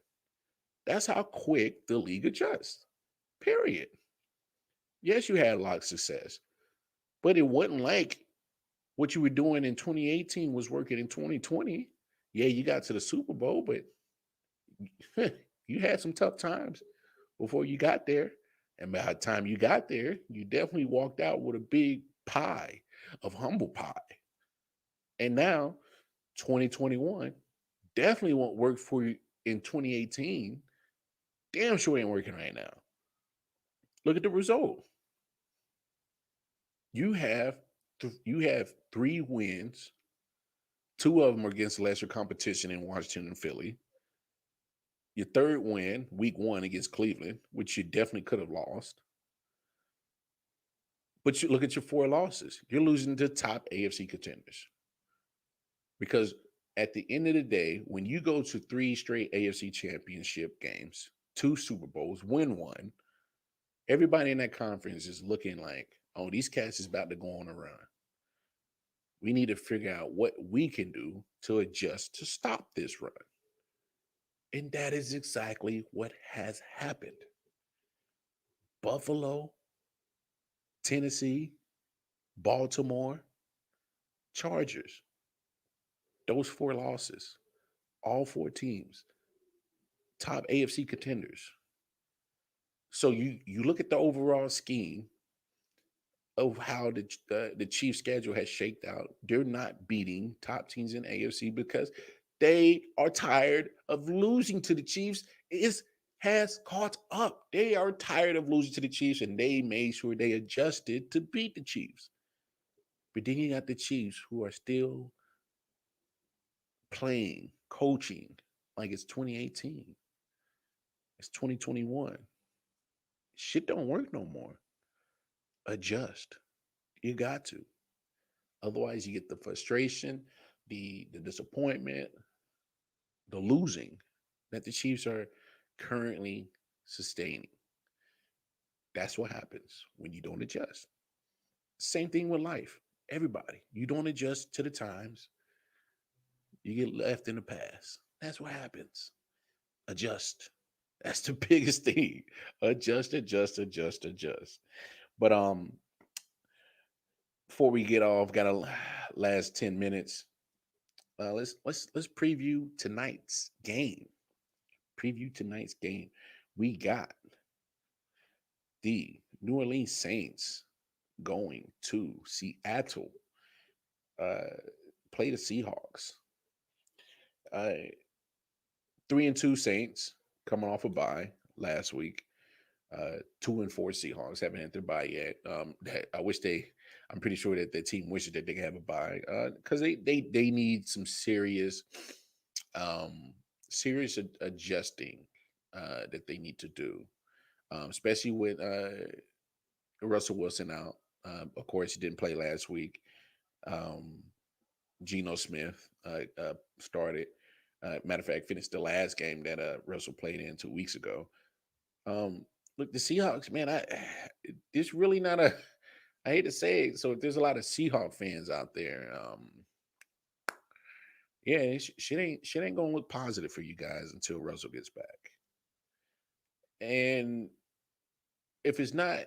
That's how quick the league adjusts. Period. Yes, you had a lot of success, but it wasn't like what you were doing in 2018 was working in 2020. Yeah, you got to the Super Bowl, but you had some tough times before you got there. And by the time you got there, you definitely walked out with a big pie of humble pie. And now, 2021 definitely won't work for you in 2018. Damn sure ain't working right now. Look at the result. You have 3 wins. 2 of them are against lesser competition in Washington and Philly. Your third win, week 1 against Cleveland, which you definitely could have lost. But you look at your 4 losses. You're losing to top AFC contenders. Because at the end of the day, when you go to 3 straight AFC championship games, 2 Super Bowls, win one, everybody in that conference is looking like, oh, these cats is about to go on a run. We need to figure out what we can do to adjust to stop this run. And that is exactly what has happened. Buffalo, Tennessee, Baltimore, Chargers, those 4 losses, all 4 teams, top AFC contenders. So you look at the overall scheme of how the Chiefs schedule has shaked out. They're not beating top teams in AFC because they are tired of losing to the Chiefs. It has caught up. They are tired of losing to the Chiefs, and they made sure they adjusted to beat the Chiefs. But then you got the Chiefs who are still playing, coaching like it's 2018. It's 2021. Shit don't work no more. Adjust. You got to. Otherwise, you get the frustration, the disappointment, the losing that the Chiefs are currently sustaining. That's what happens when you don't adjust. Same thing with life. Everybody, you don't adjust to the times, you get left in the past. That's what happens. Adjust. That's the biggest thing. Adjust, adjust, adjust, adjust. But before we get off, got a last 10 minutes. Let's preview tonight's game. Preview tonight's game. We got the New Orleans Saints going to Seattle. Uh, play the Seahawks. 3-2 Saints coming off a bye last week. 2-4 Seahawks haven't had their bye yet. I wish they. I'm pretty sure that the team wishes that they could have a bye because they need some serious adjusting that they need to do, especially with Russell Wilson out. Of course, he didn't play last week. Um, Geno Smith started. Matter of fact, finished the last game that Russell played in 2 weeks ago. Look, the Seahawks, man, it's really not a. I hate to say it. So if there's a lot of Seahawk fans out there, yeah, shit ain't gonna look positive for you guys until Russell gets back. And if it's not,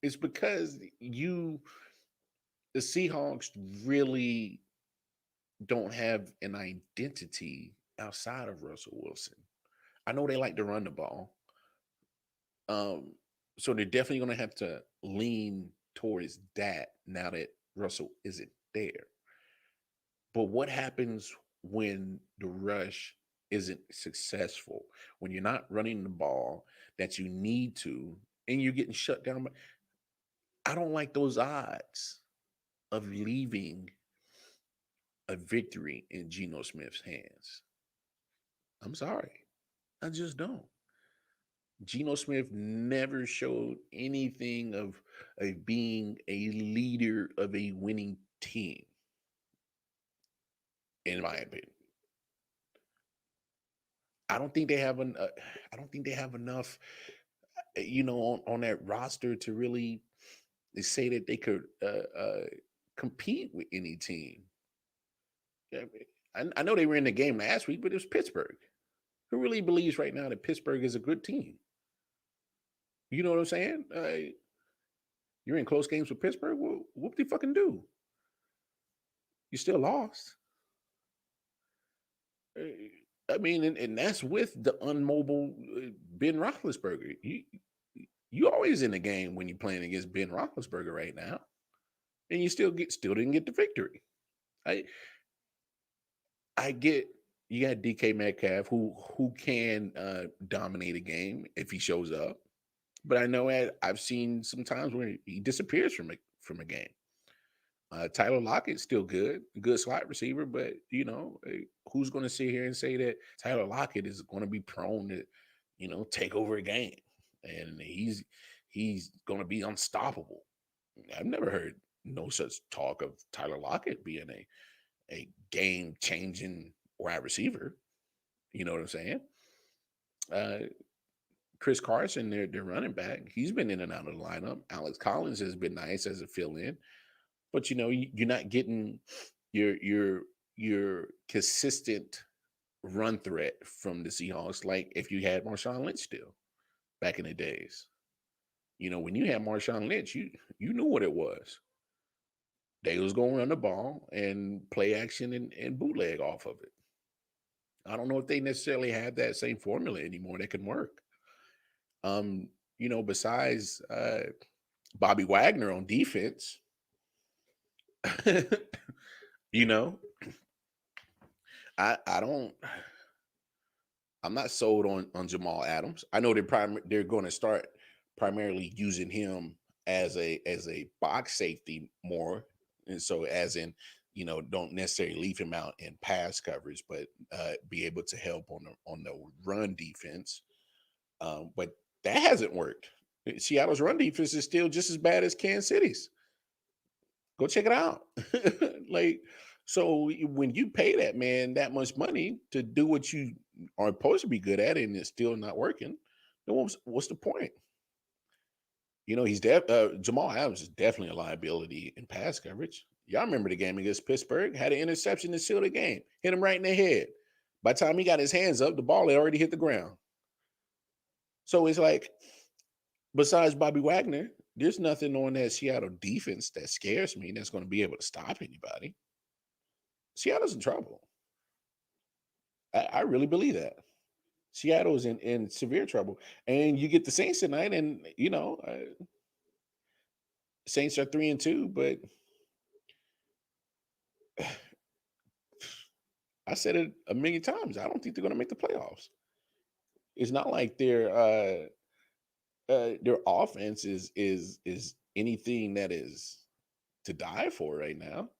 it's because the Seahawks really don't have an identity outside of Russell Wilson. I know they like to run the ball. Um, so they're definitely going to have to lean towards that now that Russell isn't there. But what happens when the rush isn't successful? When you're not running the ball that you need to and you're getting shut down? I don't like those odds of leaving a victory in Geno Smith's hands. I'm sorry. I just don't. Geno Smith never showed anything of being a leader of a winning team, in my opinion. I don't think they have I don't think they have enough, on that roster to really say that they could compete with any team. Yeah, I know they were in the game last week, but it was Pittsburgh. Who really believes right now that Pittsburgh is a good team? You know what I'm saying? You're in close games with Pittsburgh. Well, what they fucking do? You still lost. Uh, I mean, and that's with the unmobile Ben Roethlisberger. You always in the game when you're playing against Ben Roethlisberger right now, and you still didn't get the victory. I I get you got DK Metcalf who can dominate a game if he shows up, but I know I've seen some times where he disappears from a game. Tyler Lockett's still good slot receiver, but who's going to sit here and say that Tyler Lockett is going to be prone to, take over a game, and he's going to be unstoppable? I've never heard no such talk of Tyler Lockett being a game changing wide receiver. You know what I'm saying? Uh, Chris Carson, their running back, he's been in and out of the lineup. Alex Collins has been nice as a fill in. But you're not getting your consistent run threat from the Seahawks like if you had Marshawn Lynch still back in the days. When you had Marshawn Lynch, you knew what it was. They was going to run the ball and play action and bootleg off of it. I don't know if they necessarily have that same formula anymore that can work. Besides Bobby Wagner on defense, you know, I don't. I'm not sold on Jamal Adams. I know they're going to start primarily using him as a box safety more, and so as in don't necessarily leave him out in pass coverage, but be able to help on the run defense. But that hasn't worked. Seattle's run defense is still just as bad as Kansas City's. Go check it out. Like, so when you pay that man that much money to do what you are supposed to be good at and it's still not working, then what's the point? Jamal Adams is definitely a liability in pass coverage. Y'all remember the game against Pittsburgh? Had an interception to seal the game, hit him right in the head. By the time he got his hands up, the ball had already hit the ground. So it's like, besides Bobby Wagner, there's nothing on that Seattle defense that scares me that's going to be able to stop anybody. Seattle's in trouble. I really believe that. Seattle is in severe trouble. And you get the Saints tonight, and Saints are 3-2, but I said it a million times. I don't think they're going to make the playoffs. It's not like their offense is anything that is to die for right now.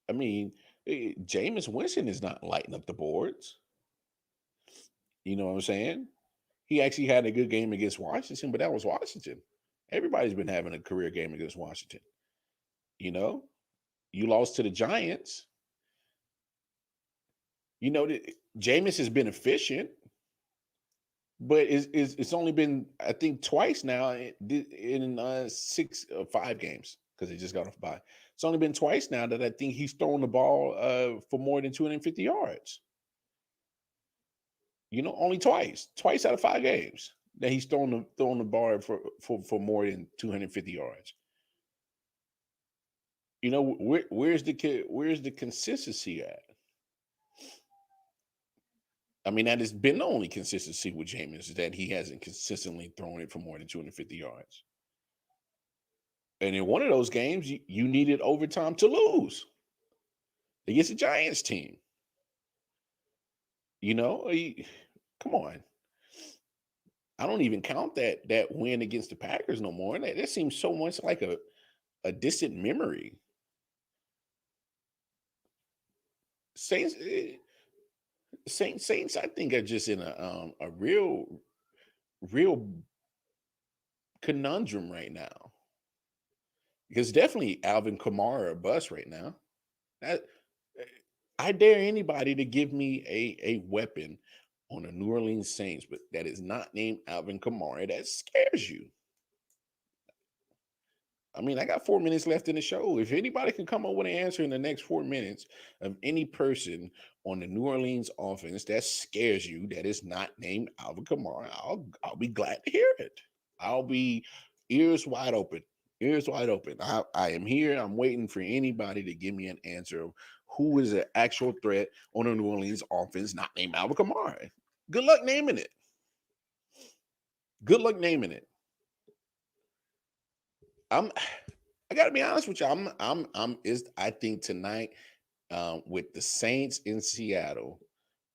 I mean, Jameis Winston is not lighting up the boards. You know what I'm saying? He actually had a good game against Washington, but that was Washington. Everybody's been having a career game against Washington. You lost to the Giants. Jameis has been efficient, but it's only been, I think, twice now in 5 games because they just got off bye. It's only been twice now that I think he's thrown the ball for more than 250 yards. Only twice out of 5 games that he's thrown the ball for more than 250 yards. Where's the consistency at? I mean, that has been the only consistency with Jameis, is that he hasn't consistently thrown it for more than 250 yards. And in one of those games, you needed overtime to lose against the Giants team. Come on. I don't even count that win against the Packers no more. That seems so much like a distant memory. Saints, Saints, I think are just in a real conundrum right now. Because definitely Alvin Kamara a bust right now. That, I dare anybody to give me a weapon on the New Orleans Saints, but that is not named Alvin Kamara. That scares you. I mean, I got 4 minutes left in the show. If anybody can come up with an answer in the next 4 minutes of any person on the New Orleans offense that scares you, that is not named Alvin Kamara, I'll be glad to hear it. I'll be ears wide open. Ears wide open. I am here. I'm waiting for anybody to give me an answer of who is an actual threat on the New Orleans offense not named Alvin Kamara. Good luck naming it. Good luck naming it. I'm I gotta be honest with you. I think tonight, with the Saints in Seattle,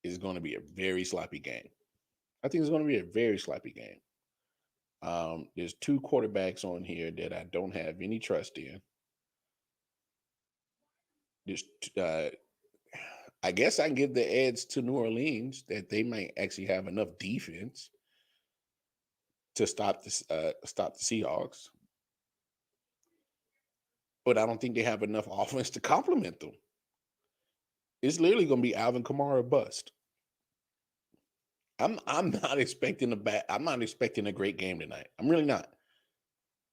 is going to be a very sloppy game. I think it's going to be a very sloppy game. There's two quarterbacks on here that I don't have any trust in. There's, uh, I guess I can give the edge to New Orleans that they might actually have enough defense to stop the Seahawks, but I don't think they have enough offense to complement them. It's literally going to be Alvin Kamara bust. I'm not expecting I'm not expecting a great game tonight. I'm really not.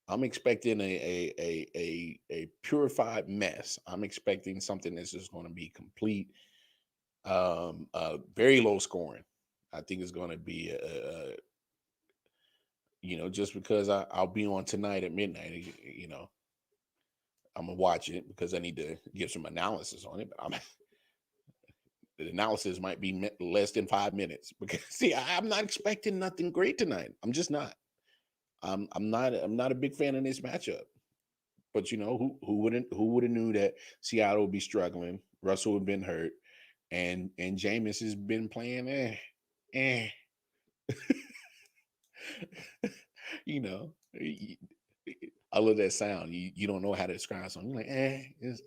I'm expecting a purified mess. I'm expecting something that's just going to be complete, very low scoring. I think it's going to be just because I'll be on tonight at midnight. I'm gonna watch it because I need to give some analysis on it. But the analysis might be less than 5 minutes because see, I'm not expecting nothing great tonight. I'm just not. I'm not a big fan of this matchup. But who would have knew that Seattle would be struggling, Russell would have been hurt, and Jameis has been playing eh. you know. I love that sound. You don't know how to describe something. You're like, it's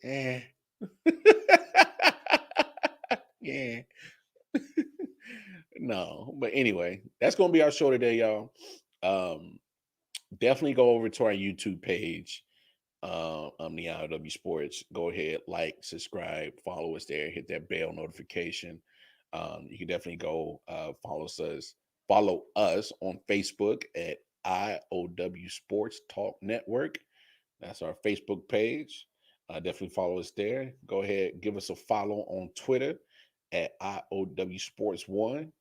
yeah. No, but anyway, that's gonna be our show today, y'all. Um, Definitely go over to our YouTube page, on the I.O.W Sports. Go ahead, like, subscribe, follow us there, hit that bell notification. You can definitely go follow us on Facebook at I.O.W Sports Talk Network. That's our Facebook page. Definitely follow us there. Go ahead, give us a follow on Twitter at I.O.W Sports One.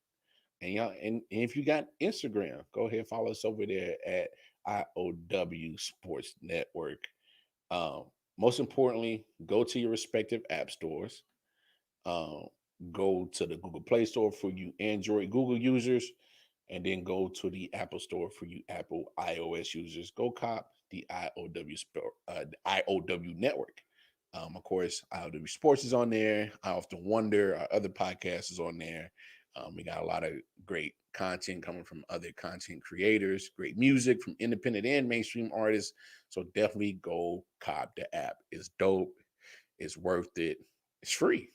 And y'all, and if you got Instagram, go ahead, follow us over there at I.O.W Sports Network. Um, Most importantly, go to your respective app stores. Um, Go to the Google Play Store for you Android Google users, and then go to the Apple Store for you Apple iOS users. Go cop the I.O.W Network. Of course, I.O.W Sports is on there. I Often Wonder, our other podcast is on there. We got a lot of great content coming from other content creators, great music from independent and mainstream artists. So definitely go cop the app. It's dope. It's worth it. It's free.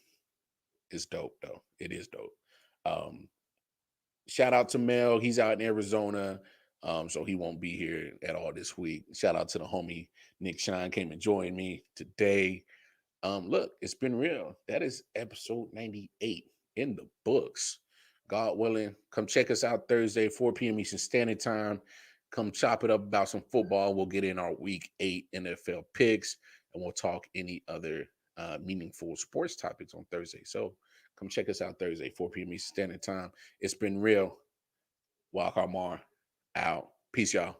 It's dope though. It is dope. Um, Shout out to Mel. He's out in Arizona. So he won't be here at all this week. Shout out to the homie Nick Shine came and joined me today. Look, it's been real. That is episode 98 in the books. God willing, come check us out Thursday, 4 p.m. Eastern Standard Time. Come chop it up about some football. We'll get in our week 8 NFL picks, and we'll talk any other meaningful sports topics on Thursday. So come check us out Thursday, 4 p.m. Eastern Standard Time. It's been real. Walk Mar out. Peace, y'all.